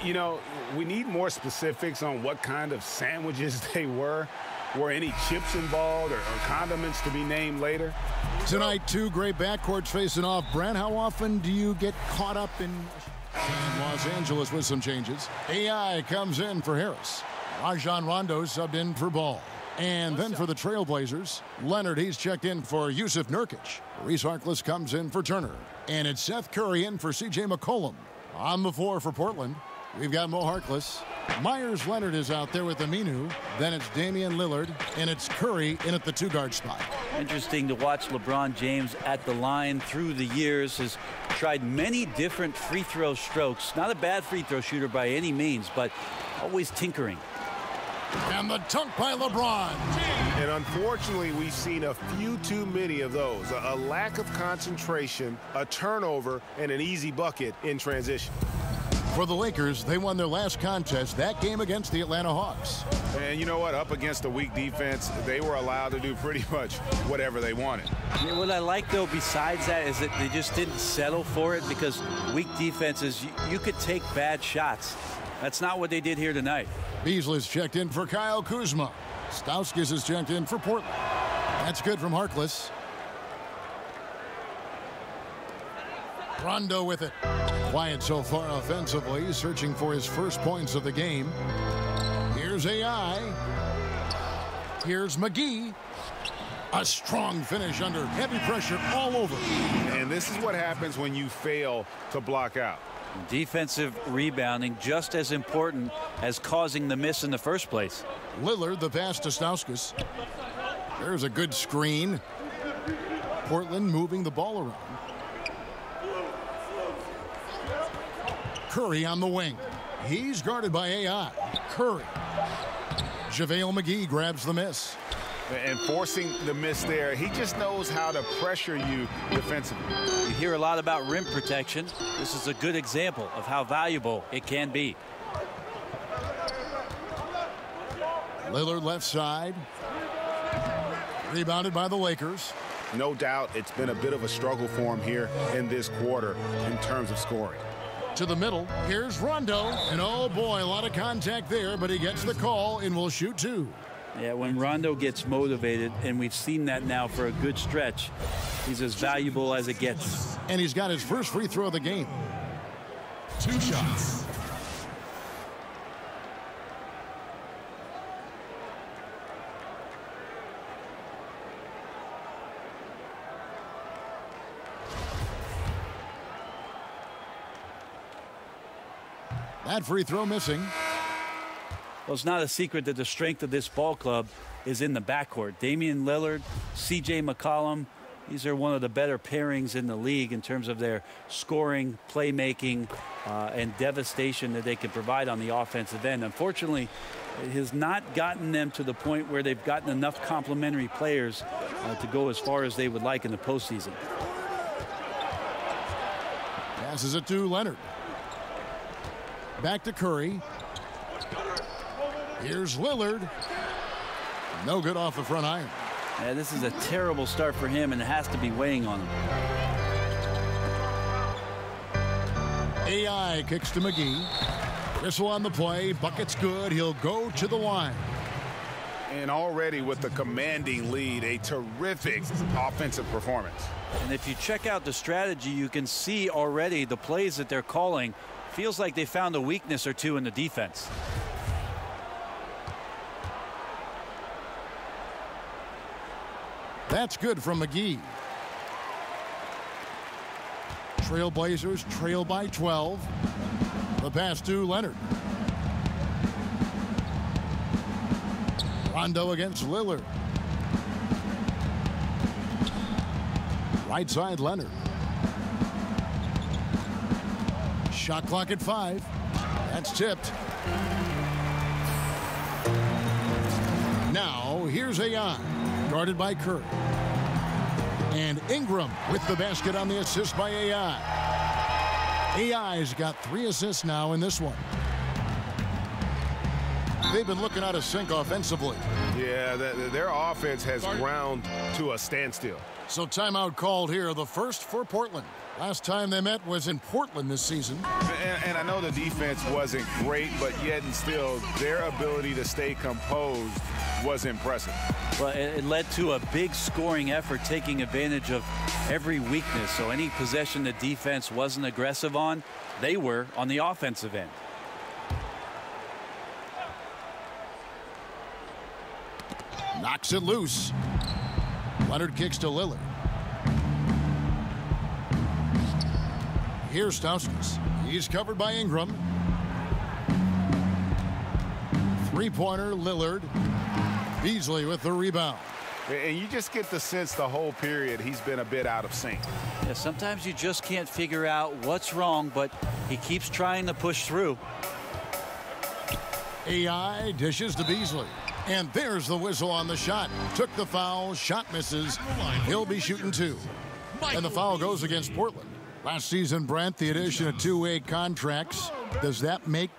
You know, we need more specifics on what kind of sandwiches they were. Were any chips involved or condiments to be named later? Tonight, two great backcourts facing off. Brent, how often do you get caught up in Los Angeles with some changes? AI comes in for Harris. Rajon Rondo subbed in for Ball. And then for the Trailblazers, Leonard, he's checked in for Yusuf Nurkic. Reese Harkless comes in for Turner. And it's Seth Curry in for C.J. McCollum. On the floor for Portland, we've got Mo Harkless. Myers Leonard is out there with Aminu. Then it's Damian Lillard, and it's Curry in at the two-guard spot. Interesting to watch LeBron James at the line through the years. Has tried many different free throw strokes. Not a bad free throw shooter by any means, but always tinkering. And the dunk by LeBron. And unfortunately, we've seen a few too many of those. A lack of concentration, a turnover, and an easy bucket in transition. For the Lakers, they won their last contest, that game against the Atlanta Hawks. And you know what? Up against a weak defense, they were allowed to do pretty much whatever they wanted. Yeah, what I like, though, besides that, is that they just didn't settle for it, because weak defenses, you could take bad shots. That's not what they did here tonight. Beasley's checked in for Kyle Kuzma. Stauskas is checked in for Portland. That's good from Harkless. Rondo with it. Quiet so far offensively, searching for his first points of the game. Here's AI. Here's McGee. A strong finish under heavy pressure all over. And this is what happens when you fail to block out. Defensive rebounding just as important as causing the miss in the first place. Lillard, the pass to Stauskas. There's a good screen. Portland moving the ball around. Curry on the wing. He's guarded by AI. Curry. JaVale McGee grabs the miss. And forcing the miss there, he just knows how to pressure you defensively. You hear a lot about rim protection. This is a good example of how valuable it can be. Lillard left side. Rebounded by the Lakers. No doubt it's been a bit of a struggle for him here in this quarter in terms of scoring. To the middle, here's Rondo, and oh boy, a lot of contact there, but he gets the call and will shoot two. Yeah, when Rondo gets motivated, and we've seen that now for a good stretch, he's as valuable as it gets. And he's got his first free throw of the game. 2 shots. That free throw missing. Well, it's not a secret that the strength of this ball club is in the backcourt. Damian Lillard, C.J. McCollum, these are one of the better pairings in the league in terms of their scoring, playmaking, and devastation that they can provide on the offensive end. Unfortunately, it has not gotten them to the point where they've gotten enough complementary players to go as far as they would like in the postseason. Passes it to Leonard. Back to Curry. Here's Lillard. No good off the front iron. Yeah, this is a terrible start for him, and it has to be weighing on him. AI kicks to McGee. Whistle on the play. Bucket's good. He'll go to the line. And already with the commanding lead, a terrific offensive performance. And if you check out the strategy, you can see already the plays that they're calling. Feels like they found a weakness or two in the defense. That's good from McGee. Trailblazers trail by 12. The pass to Leonard. Rondo against Lillard. Right side Leonard. Shot clock at 5. That's tipped. Now here's AI. Guarded by Curry. And Ingram with the basket on the assist by AI. AI's got 3 assists now in this one. They've been looking out of sync offensively. Yeah, their offense has ground to a standstill. So timeout called here, the first for Portland. Last time they met was in Portland this season. And I know the defense wasn't great, but yet and still, their ability to stay composed was impressive. Well, it led to a big scoring effort, taking advantage of every weakness. So any possession the defense wasn't aggressive on, they were on the offensive end. Knocks it loose. Leonard kicks to Lillard. Here's Stauskas. He's covered by Ingram. Three-pointer, Lillard. Beasley with the rebound. And you just get the sense the whole period he's been a bit out of sync. Yeah, sometimes you just can't figure out what's wrong, but he keeps trying to push through. AI dishes to Beasley. And there's the whistle on the shot. Took the foul, shot misses. He'll be shooting 2. And the foul goes against Portland. Last season, Brent, the addition of 2-way contracts. Does that make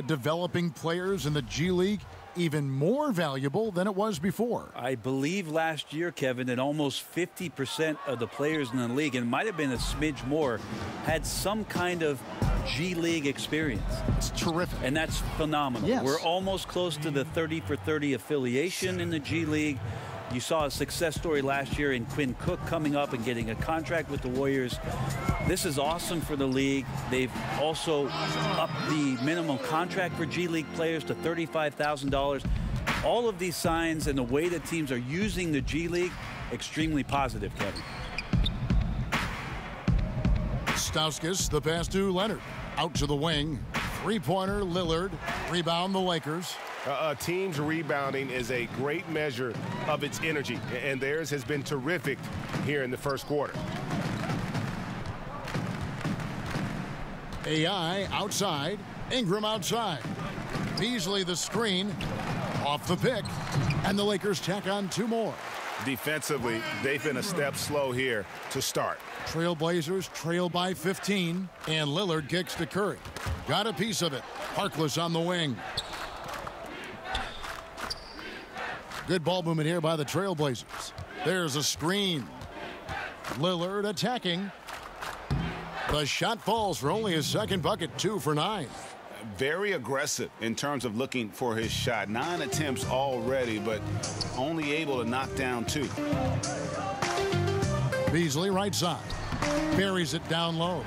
developing players in the G League even more valuable than it was before? I believe last year, Kevin, that almost 50% of the players in the league, and it might have been a smidge more, had some kind of G League experience. It's terrific. And that's phenomenal. Yes. We're almost close to the 30 for 30 affiliation in the G League. You saw a success story last year in Quinn Cook coming up and getting a contract with the Warriors. This is awesome for the league. They've also upped the minimum contract for G League players to $35,000. All of these signs and the way that teams are using the G League, extremely positive, Kevin. Stauskas, the pass to Leonard. Out to the wing. Three-pointer, Lillard. Rebound the Lakers. A team's rebounding is a great measure of its energy, and theirs has been terrific here in the first quarter. AI outside. Ingram outside. Beasley the screen. Off the pick. And the Lakers tack on 2 more. Defensively, they've been a step slow here to start. Trailblazers trail by 15. And Lillard kicks to Curry. Got a piece of it. Harkless on the wing. Good ball movement here by the Trailblazers. There's a screen. Lillard attacking. The shot falls for only his second bucket, 2 for 9. Very aggressive in terms of looking for his shot. 9 attempts already, but only able to knock down 2. Beasley right side. Buries it down low.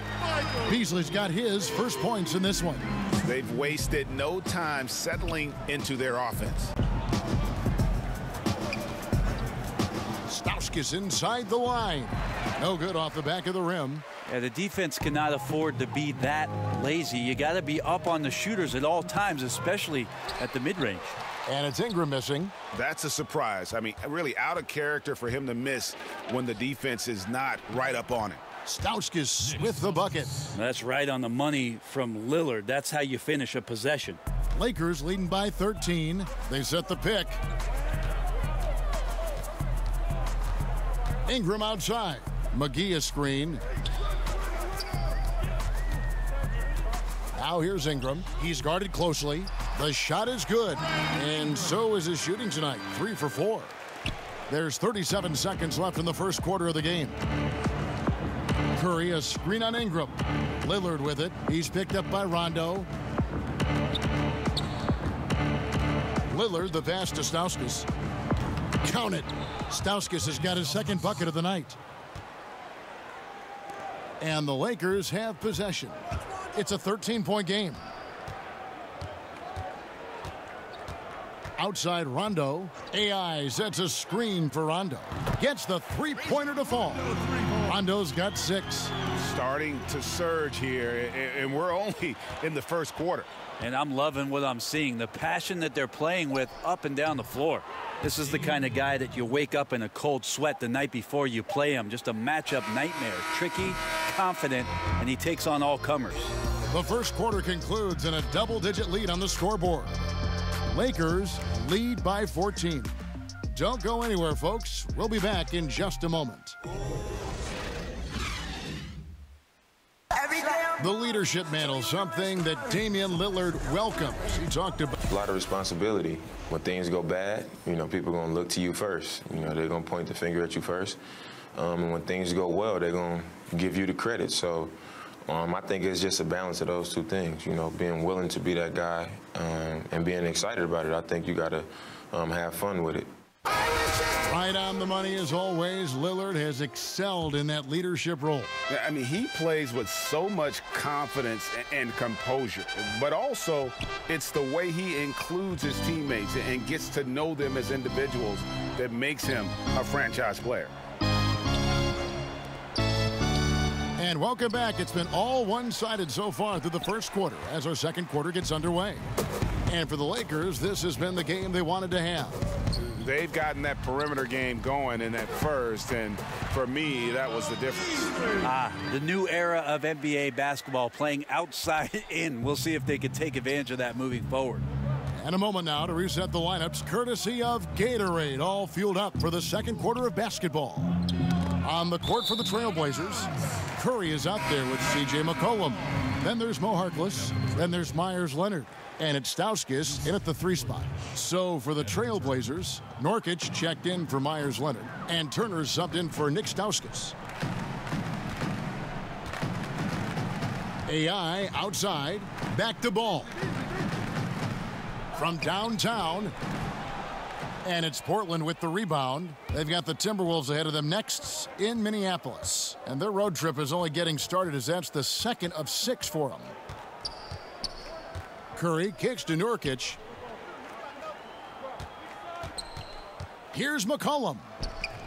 Beasley's got his first points in this one. They've wasted no time settling into their offense. Stauskas inside the line. No good off the back of the rim. Yeah, the defense cannot afford to be that lazy. You got to be up on the shooters at all times, especially at the mid-range. And it's Ingram missing. That's a surprise. I mean, really out of character for him to miss when the defense is not right up on him. Stauskas with the bucket. That's right on the money from Lillard. That's how you finish a possession. Lakers leading by 13. They set the pick. Ingram outside. McGee a screen. Now here's Ingram. He's guarded closely. The shot is good. And so is his shooting tonight. 3 for 4. There's 37 seconds left in the first quarter of the game. Curry a screen on Ingram. Lillard with it. He's picked up by Rondo. Lillard the pass to Stauskas. Count it. Stauskas has got his second bucket of the night. And the Lakers have possession. It's a 13-point game. Outside Rondo. AI sets a screen for Rondo. Gets the three-pointer to fall. Rondo's got 6. Starting to surge here, and we're only in the first quarter. And I'm loving what I'm seeing. The passion that they're playing with up and down the floor. This is the kind of guy that you wake up in a cold sweat the night before you play him. Just a matchup nightmare. Tricky, confident, and he takes on all comers. The first quarter concludes in a double-digit lead on the scoreboard. Lakers lead by 14. Don't go anywhere, folks. We'll be back in just a moment. The leadership mantle, something that Damian Lillard welcomes. He talked about a lot of responsibility. When things go bad, you know, people are going to look to you first. You know, they're going to point the finger at you first. And when things go well, they're going to give you the credit. So I think it's just a balance of those two things, you know, being willing to be that guy and being excited about it. I think you got to have fun with it. Right on the money as always. Lillard has excelled in that leadership role. I mean, he plays with so much confidence and composure, but also it's the way he includes his teammates and gets to know them as individuals that makes him a franchise player. And welcome back. It's been all one-sided so far through the first quarter as our second quarter gets underway. And for the Lakers, this has been the game they wanted to have. They've gotten that perimeter game going in that first, and for me, that was the difference. The new era of NBA basketball, playing outside in. We'll see if they can take advantage of that moving forward. And a moment now to reset the lineups, courtesy of Gatorade, all fueled up for the second quarter of basketball. On the court for the Trailblazers, Curry is out there with C.J. McCollum. Then there's Mo Harkless. Then there's Myers Leonard. And it's Stauskas in at the 3 spot. So for the Trailblazers, Nurkic checked in for Myers Leonard. And Turner subbed in for Nick Stauskas. AI outside. Back to ball. From downtown. And it's Portland with the rebound. They've got the Timberwolves ahead of them next in Minneapolis. And their road trip is only getting started as that's the second of 6 for them. Curry kicks to Nurkic. Here's McCollum.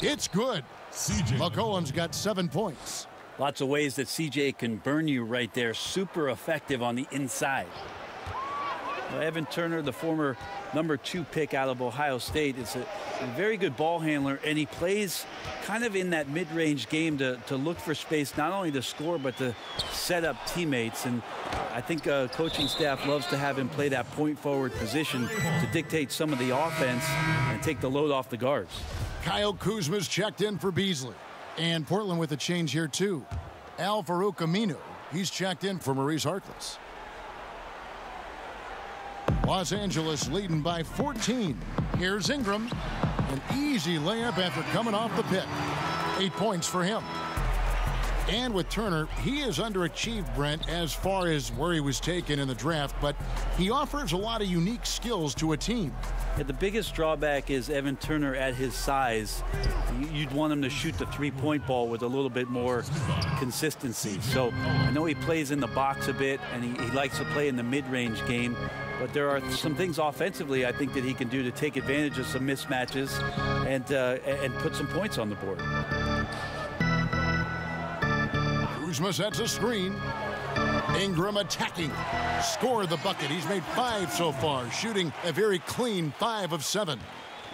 It's good. McCollum's got 7 points. Lots of ways that CJ can burn you right there. Super effective on the inside. Well, Evan Turner, the former #2 pick out of Ohio State, is a very good ball handler, and he plays kind of in that mid-range game to look for space, not only to score, but to set up teammates. And I think coaching staff loves to have him play that point forward position to dictate some of the offense and take the load off the guards. Kyle Kuzma's checked in for Beasley. And Portland with a change here, too. Al-Farouq Aminu, he's checked in for Maurice Harkless. Los Angeles leading by 14. Here's Ingram. An easy layup after coming off the pick. 8 points for him. And with Turner, he is underachieved, Brent, as far as where he was taken in the draft, but he offers a lot of unique skills to a team. Yeah, the biggest drawback is Evan Turner at his size. You'd want him to shoot the three-point ball with a little bit more consistency. So I know he plays in the box a bit, and he likes to play in the mid-range game. But there are some things offensively I think that he can do to take advantage of some mismatches and put some points on the board. Kuzma sets a screen. Ingram attacking. Scored the bucket. He's made 5 so far, shooting a very clean 5 of 7.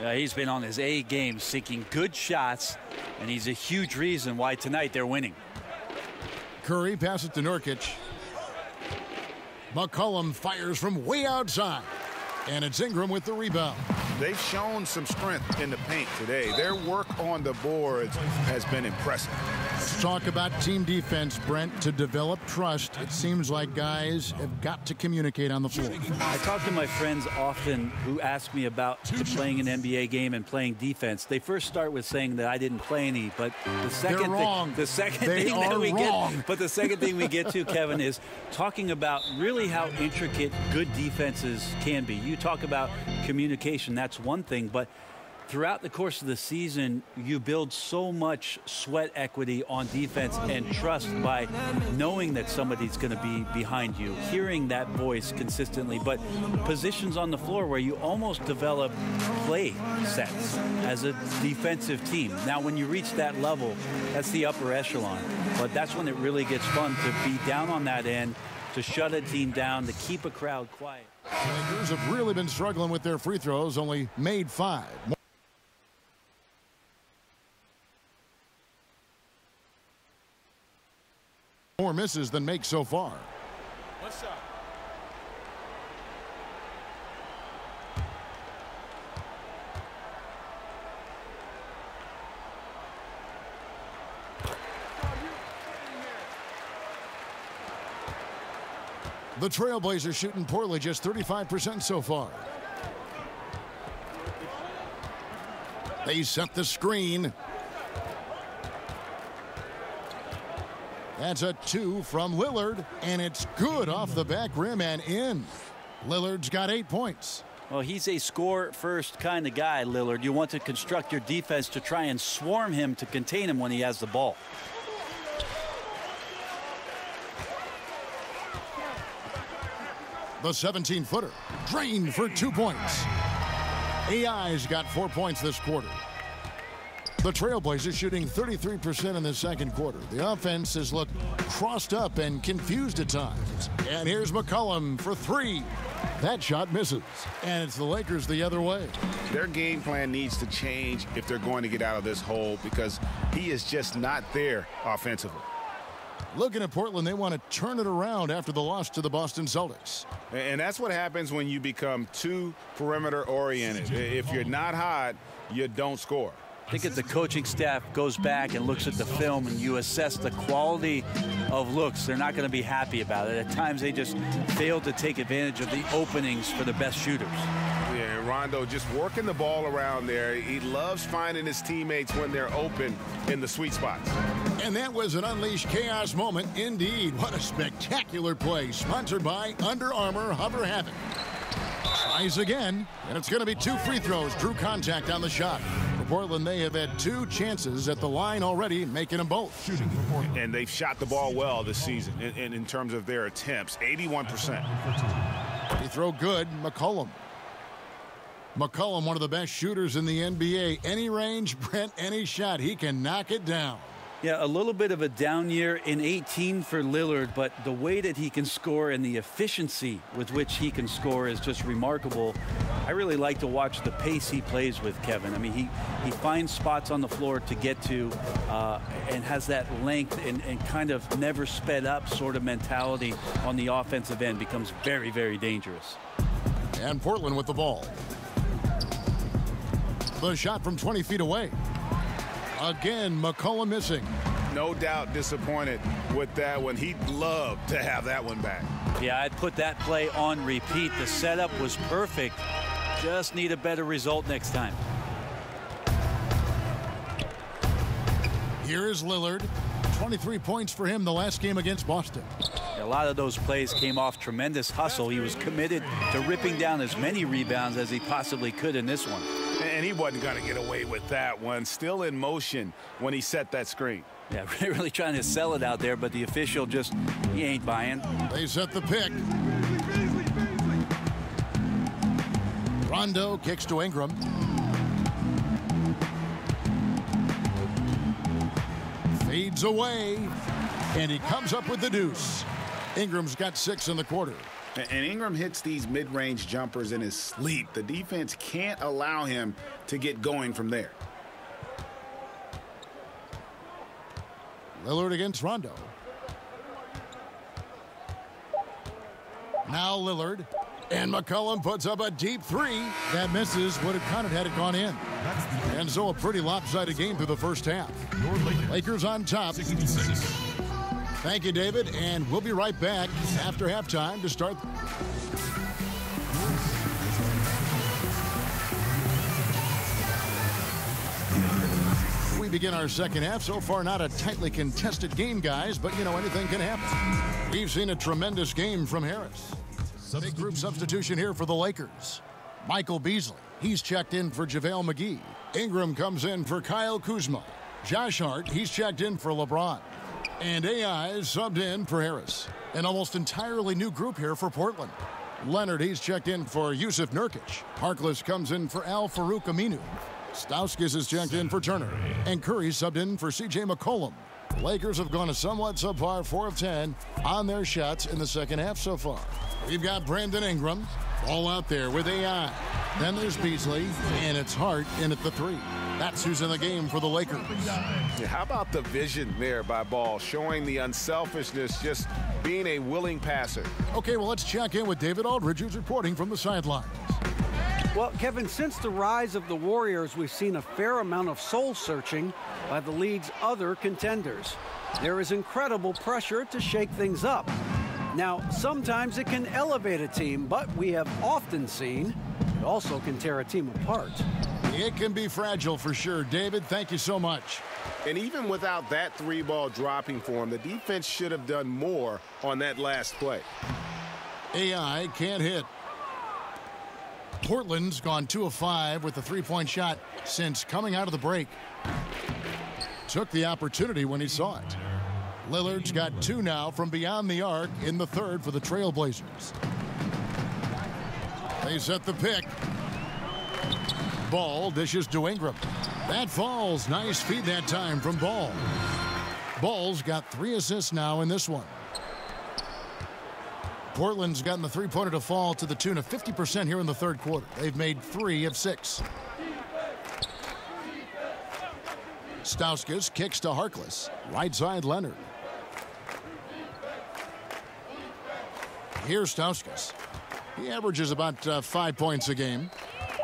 Yeah, he's been on his A game, sinking good shots, and he's a huge reason why tonight they're winning. Curry passes to Nurkic. McCollum fires from way outside. And it's Ingram with the rebound. They've shown some strength in the paint today. Their work on the boards has been impressive. Let's talk about team defense, Brent. To develop trust, it seems like guys have got to communicate on the floor. I talk to my friends often who ask me about playing an NBA game and playing defense. They first start with saying that I didn't play any, but the second thing we get to, Kevin, is talking about really how intricate good defenses can be. You talk about communication, that's one thing, but throughout the course of the season, you build so much sweat equity on defense and trust by knowing that somebody's going to be behind you, hearing that voice consistently, but positions on the floor where you almost develop play sets as a defensive team. Now, when you reach that level, that's the upper echelon, but that's when it really gets fun to be down on that end, to shut a team down, to keep a crowd quiet. The Lakers have really been struggling with their free throws, only made 5. More misses than makes so far. What's up? The Trailblazers shooting poorly, just 35% so far. They set the screen. That's a 2 from Lillard, and it's good off the back rim and in. Lillard's got 8 points. Well, he's a score-first kind of guy, Lillard. You want to construct your defense to try and swarm him to contain him when he has the ball. The 17-footer drained for 2 points. AI's got 4 points this quarter. The Trailblazers shooting 33% in the second quarter. The offense has looked crossed up and confused at times. And here's McCollum for 3. That shot misses. And it's the Lakers the other way. Their game plan needs to change if they're going to get out of this hole, because he is just not there offensively. Looking at Portland, they want to turn it around after the loss to the Boston Celtics. And that's what happens when you become too perimeter oriented. If you're not hot, you don't score. I think if the coaching staff goes back and looks at the film and you assess the quality of looks, they're not going to be happy about it. At times, they just fail to take advantage of the openings for the best shooters. Yeah, Rondo just working the ball around there. He loves finding his teammates when they're open in the sweet spots. And that was an unleashed chaos moment indeed. What a spectacular play. Sponsored by Under Armour Hover Havoc. Tries again, and it's going to be 2 free throws. Drew contact on the shot. For Portland, they have had 2 chances at the line already, making them both. And they've shot the ball well this season in terms of their attempts, 81%. Free throw good, McCollum. One of the best shooters in the NBA. Any range, Brent, any shot, he can knock it down. Yeah, a little bit of a down year in 18 for Lillard, but the way that he can score and the efficiency with which he can score is just remarkable. I really like to watch the pace he plays with, Kevin. I mean, he finds spots on the floor to get to and has that length and kind of never sped up sort of mentality on the offensive end. Becomes very, very dangerous. And Portland with the ball. The shot from 20 feet away. Again, McCollum missing. No doubt disappointed with that one. He'd love to have that one back. Yeah, I'd put that play on repeat. The setup was perfect. Just need a better result next time. Here is Lillard. 23 points for him the last game against Boston. A lot of those plays came off tremendous hustle. He was committed to ripping down as many rebounds as he possibly could in this one. And he wasn't going to get away with that one. Still in motion when he set that screen. Yeah, really trying to sell it out there, but the official just, he ain't buying. They set the pick. Rondo kicks to Ingram. Fades away, and he comes up with the deuce. Ingram's got 6 in the quarter. And Ingram hits these mid-range jumpers in his sleep. The defense can't allow him to get going from there. Lillard against Rondo. Now Lillard. And McCollum puts up a deep 3. That misses. Would have counted had it gone in. And so a pretty lopsided game through the first half. Lakers on top. Thank you, David. And we'll be right back after halftime to start. We begin our second half. So far, not a tightly contested game, guys, but, you know, anything can happen. We've seen a tremendous game from Harris. Big group substitution here for the Lakers. Michael Beasley, he's checked in for JaVale McGee. Ingram comes in for Kyle Kuzma. Josh Hart, he's checked in for LeBron. And AI is subbed in for Harris. An almost entirely new group here for Portland. Leonard, he's checked in for Yusuf Nurkic. Harkless comes in for Al-Farouq Aminu. Stauskas is checked in for Turner. And Curry subbed in for C.J. McCollum. Lakers have gone a somewhat subpar 4 of 10 on their shots in the second half so far. We've got Brandon Ingram all out there with AI. Then there's Beasley, and it's Hart in at the 3. That's who's in the game for the Lakers. Yeah, how about the vision there by Ball, showing the unselfishness, just being a willing passer. Okay, well, let's check in with David Aldridge, who's reporting from the sidelines. Well, Kevin, since the rise of the Warriors, we've seen a fair amount of soul-searching by the league's other contenders. There is incredible pressure to shake things up. Now, sometimes it can elevate a team, but we have often seen it also can tear a team apart. It can be fragile for sure. David, thank you so much. And even without that 3-ball dropping for him, the defense should have done more on that last play. AI can't hit. Portland's gone 2 of 5 with the 3-point shot since coming out of the break. Took the opportunity when he saw it. Lillard's got 2 now from beyond the arc in the third for the Trailblazers. They set the pick. Ball dishes to Ingram. That falls. Nice feed that time from Ball. Ball's got 3 assists now in this one. Portland's gotten the 3-pointer to fall to the tune of 50% here in the third quarter. They've made 3 of 6. Stauskas kicks to Harkless. Right side Leonard. Here's Stauskas. He averages about 5 points a game.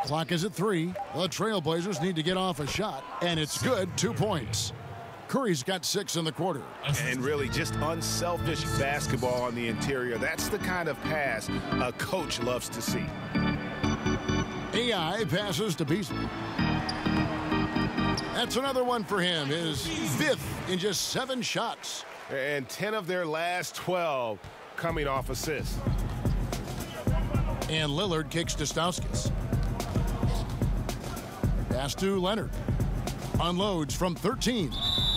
Clock is at 3. The Trailblazers need to get off a shot, and it's good. 2 points. Curry's got 6 in the quarter. And really just unselfish basketball on the interior. That's the kind of pass a coach loves to see. AI passes to Beasley. That's another one for him. His 5th in just 7 shots. And 10 of their last 12 coming off assists. And Lillard kicks to Stauskas. Pass to Leonard. Unloads from 13.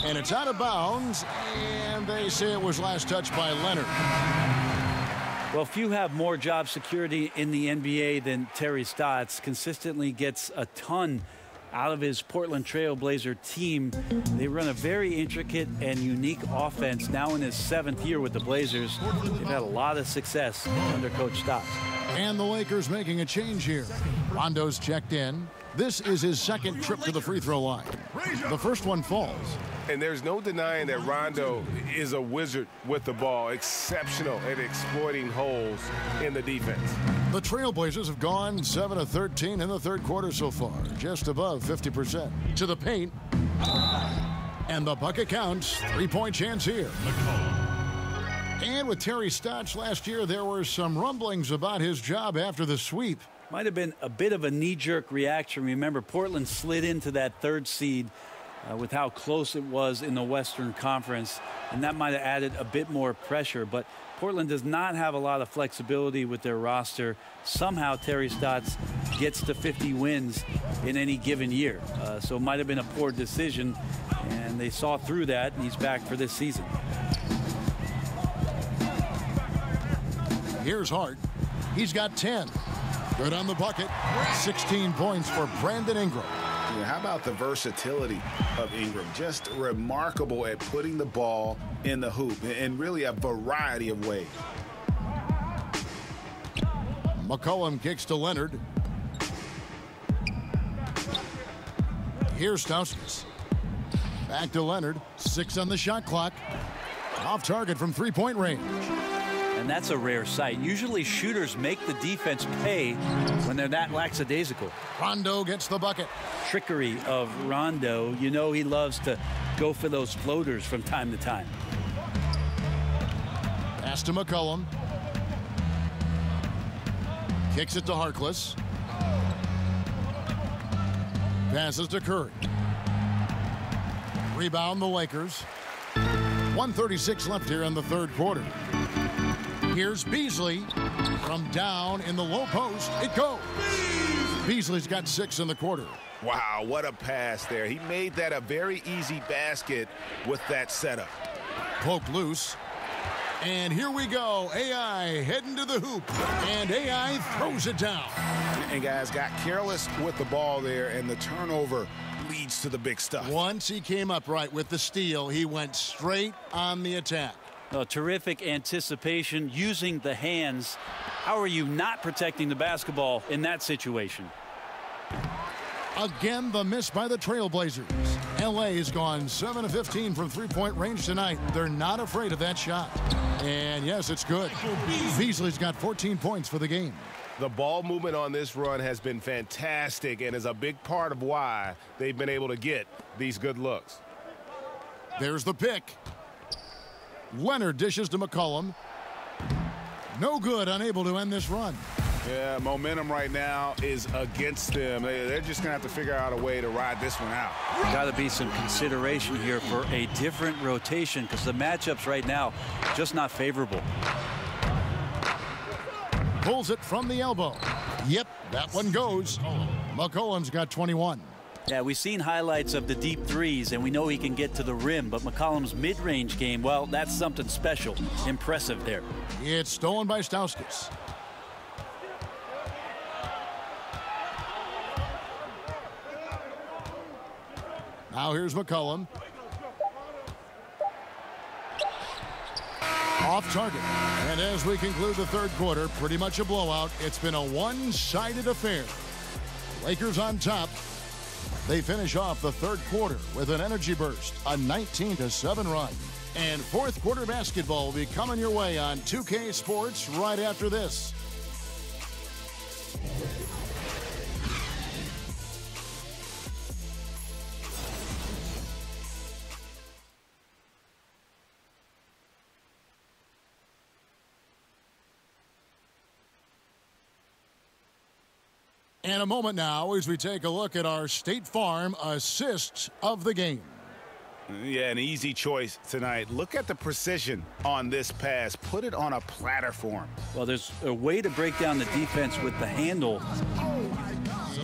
And it's out of bounds. And they say it was last touched by Leonard. Well, few have more job security in the NBA than Terry Stotts. Consistently gets a ton out of his Portland Trailblazer team. They run a very intricate and unique offense. Now in his 7th year with the Blazers, they've had a lot of success under Coach Stotts. And the Lakers making a change here. Rondo's checked in. This is his 2nd trip to the free throw line. The first one falls. And there's no denying that Rondo is a wizard with the ball, exceptional at exploiting holes in the defense. The Trailblazers have gone 7 of 13 in the 3rd quarter so far, just above 50%. To the paint. And the bucket counts. 3-point chance here. And with Terry Stotts last year, there were some rumblings about his job after the sweep. Might have been a bit of a knee-jerk reaction. Remember, Portland slid into that 3rd seed with how close it was in the Western Conference, and that might have added a bit more pressure. But Portland does not have a lot of flexibility with their roster. Somehow Terry Stotts gets to 50 wins in any given year. So it might have been a poor decision, and they saw through that, and he's back for this season. Here's Hart. He's got 10. Good on the bucket. 16 points for Brandon Ingram. Yeah, how about the versatility of Ingram? Just remarkable at putting the ball in the hoop in really a variety of ways. McCollum kicks to Leonard. Here's Stauskas. Back to Leonard. 6 on the shot clock. Off target from 3-point range. And that's a rare sight. Usually shooters make the defense pay when they're that lackadaisical. Rondo gets the bucket. Trickery of Rondo. You know he loves to go for those floaters from time to time. Pass to McCollum. Kicks it to Harkless. Passes to Curry. Rebound the Lakers. 1:36 left here in the 3rd quarter. Here's Beasley from down in the low post. It goes. Beasley's got 6 in the quarter. Wow, what a pass there. He made that a very easy basket with that setup. Poke loose. And here we go. AI heading to the hoop. And AI throws it down. And guys got careless with the ball there, and the turnover leads to the big stuff. Once he came up right with the steal, he went straight on the attack. Oh, terrific anticipation using the hands. How are you not protecting the basketball in that situation? Again, the miss by the Trailblazers. LA's gone 7 of 15 from 3-point range tonight. They're not afraid of that shot. And yes, it's good. Beasley's got 14 points for the game. The ball movement on this run has been fantastic and is a big part of why they've been able to get these good looks. There's the pick. Leonard dishes to McCollum. No good, unable to end this run. Yeah, momentum right now is against them. They're just going to have to figure out a way to ride this one out. Got to be some consideration here for a different rotation because the matchups right now just not favorable. Pulls it from the elbow. Yep, that one goes. McCollum's got 21. Yeah, we've seen highlights of the deep threes, and we know he can get to the rim, but McCollum's mid-range game, well, that's something special. Impressive there. It's stolen by Stauskas. Now here's McCollum. Off target. And as we conclude the 3rd quarter, pretty much a blowout. It's been a one-sided affair. Lakers on top. They finish off the 3rd quarter with an energy burst, a 19-7 run. And 4th quarter basketball will be coming your way on 2K Sports right after this. And a moment now as we take a look at our State Farm assists of the game. Yeah, an easy choice tonight. Look at the precision on this pass. Put it on a platter form. Well, there's a way to break down the defense with the handle.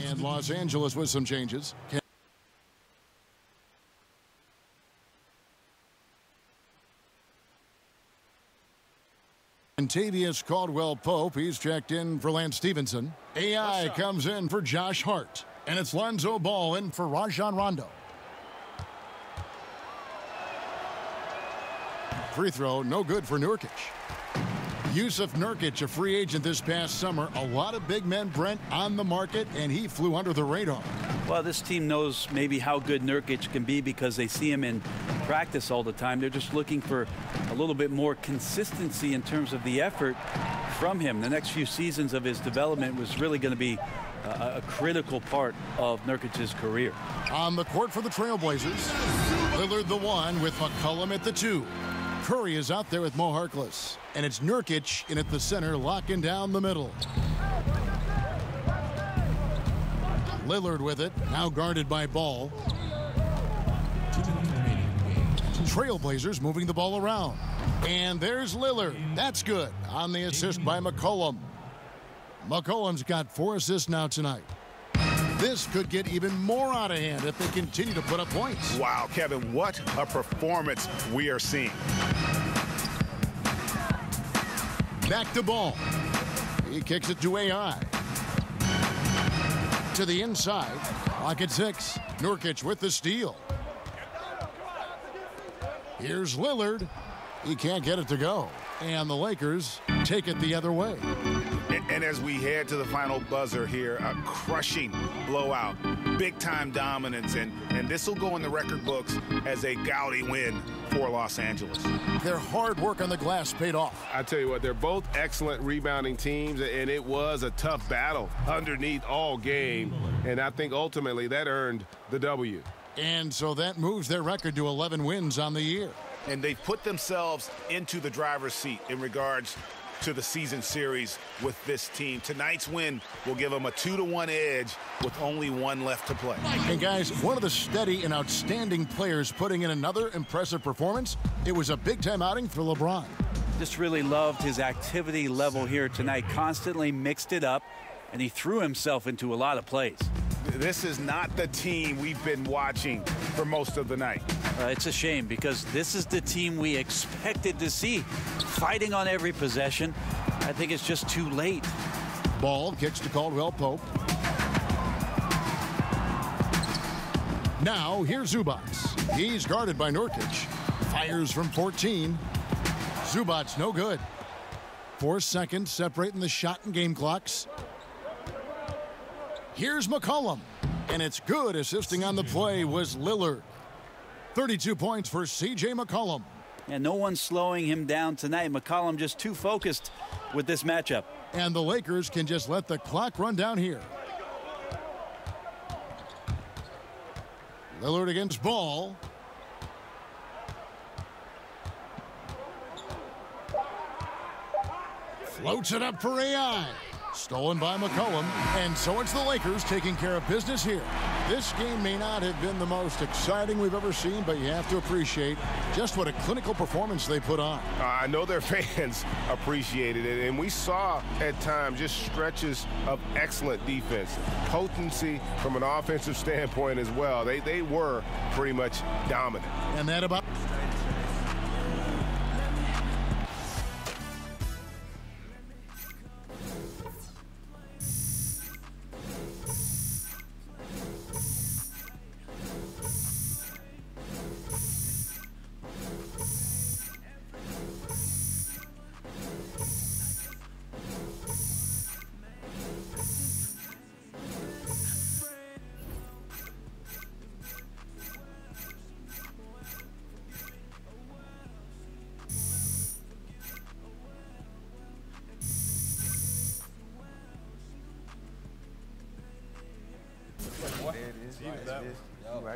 And Los Angeles with some changes. Tavius Caldwell-Pope, he's checked in for Lance Stevenson. AI comes in for Josh Hart. And it's Lonzo Ball in for Rajon Rondo. Free throw, no good for Nurkic. Yusuf Nurkic, a free agent this past summer. A lot of big men, Brent, on the market, and he flew under the radar. Well, this team knows maybe how good Nurkic can be because they see him in practice all the time. They're just looking for a little bit more consistency in terms of the effort from him. The next few seasons of his development was really going to be a critical part of Nurkic's career. On the court for the Trailblazers, Lillard the one with McCollum at the 2. Curry is out there with Mo Harkless. And it's Nurkic in at the center, locking down the middle. Lillard with it, now guarded by Ball. Trailblazers moving the ball around. And there's Lillard. That's good on the assist by McCollum. McCollum's got 4 assists now tonight. This could get even more out of hand if they continue to put up points. Wow, Kevin, what a performance we are seeing. Back to Ball. He kicks it to AI. To the inside. Clock at 6. Nurkic with the steal. Here's Lillard. He can't get it to go. And the Lakers take it the other way. And as we head to the final buzzer here, a crushing blowout, big-time dominance, and this will go in the record books as a gaudy win for Los Angeles. Their hard work on the glass paid off. I tell you what, they're both excellent rebounding teams, and it was a tough battle underneath all game, and I think ultimately that earned the W. And so that moves their record to 11 wins on the year. And they've put themselves into the driver's seat in regards to the season series with this team. Tonight's win will give them a 2-1 edge with only 1 left to play. And guys, one of the steady and outstanding players putting in another impressive performance. It was a big-time outing for LeBron. Just really loved his activity level here tonight. Constantly mixed it up, and he threw himself into a lot of plays. This is not the team we've been watching for most of the night. It's a shame because this is the team we expected to see, fighting on every possession. I think it's just too late. Ball kicks to Caldwell Pope. Now here's Zubac. He's guarded by Nurkic. Fires from 14. Zubac's no good. 4 seconds separating the shot and game clocks. Here's McCollum. And it's good. Assisting on the play was Lillard. 32 points for C.J. McCollum. And no one's slowing him down tonight. McCollum just too focused with this matchup. And the Lakers can just let the clock run down here. Lillard against Ball. Floats it up for AI. Stolen by McCollum, and so it's the Lakers taking care of business here. This game may not have been the most exciting we've ever seen, but you have to appreciate just what a clinical performance they put on. I know their fans appreciated it, and we saw at times just stretches of excellent defense, potency from an offensive standpoint as well. They were pretty much dominant. And that about...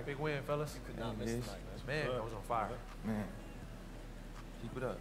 Big win, fellas. You could not miss tonight, man. I was on fire. Man, keep it up.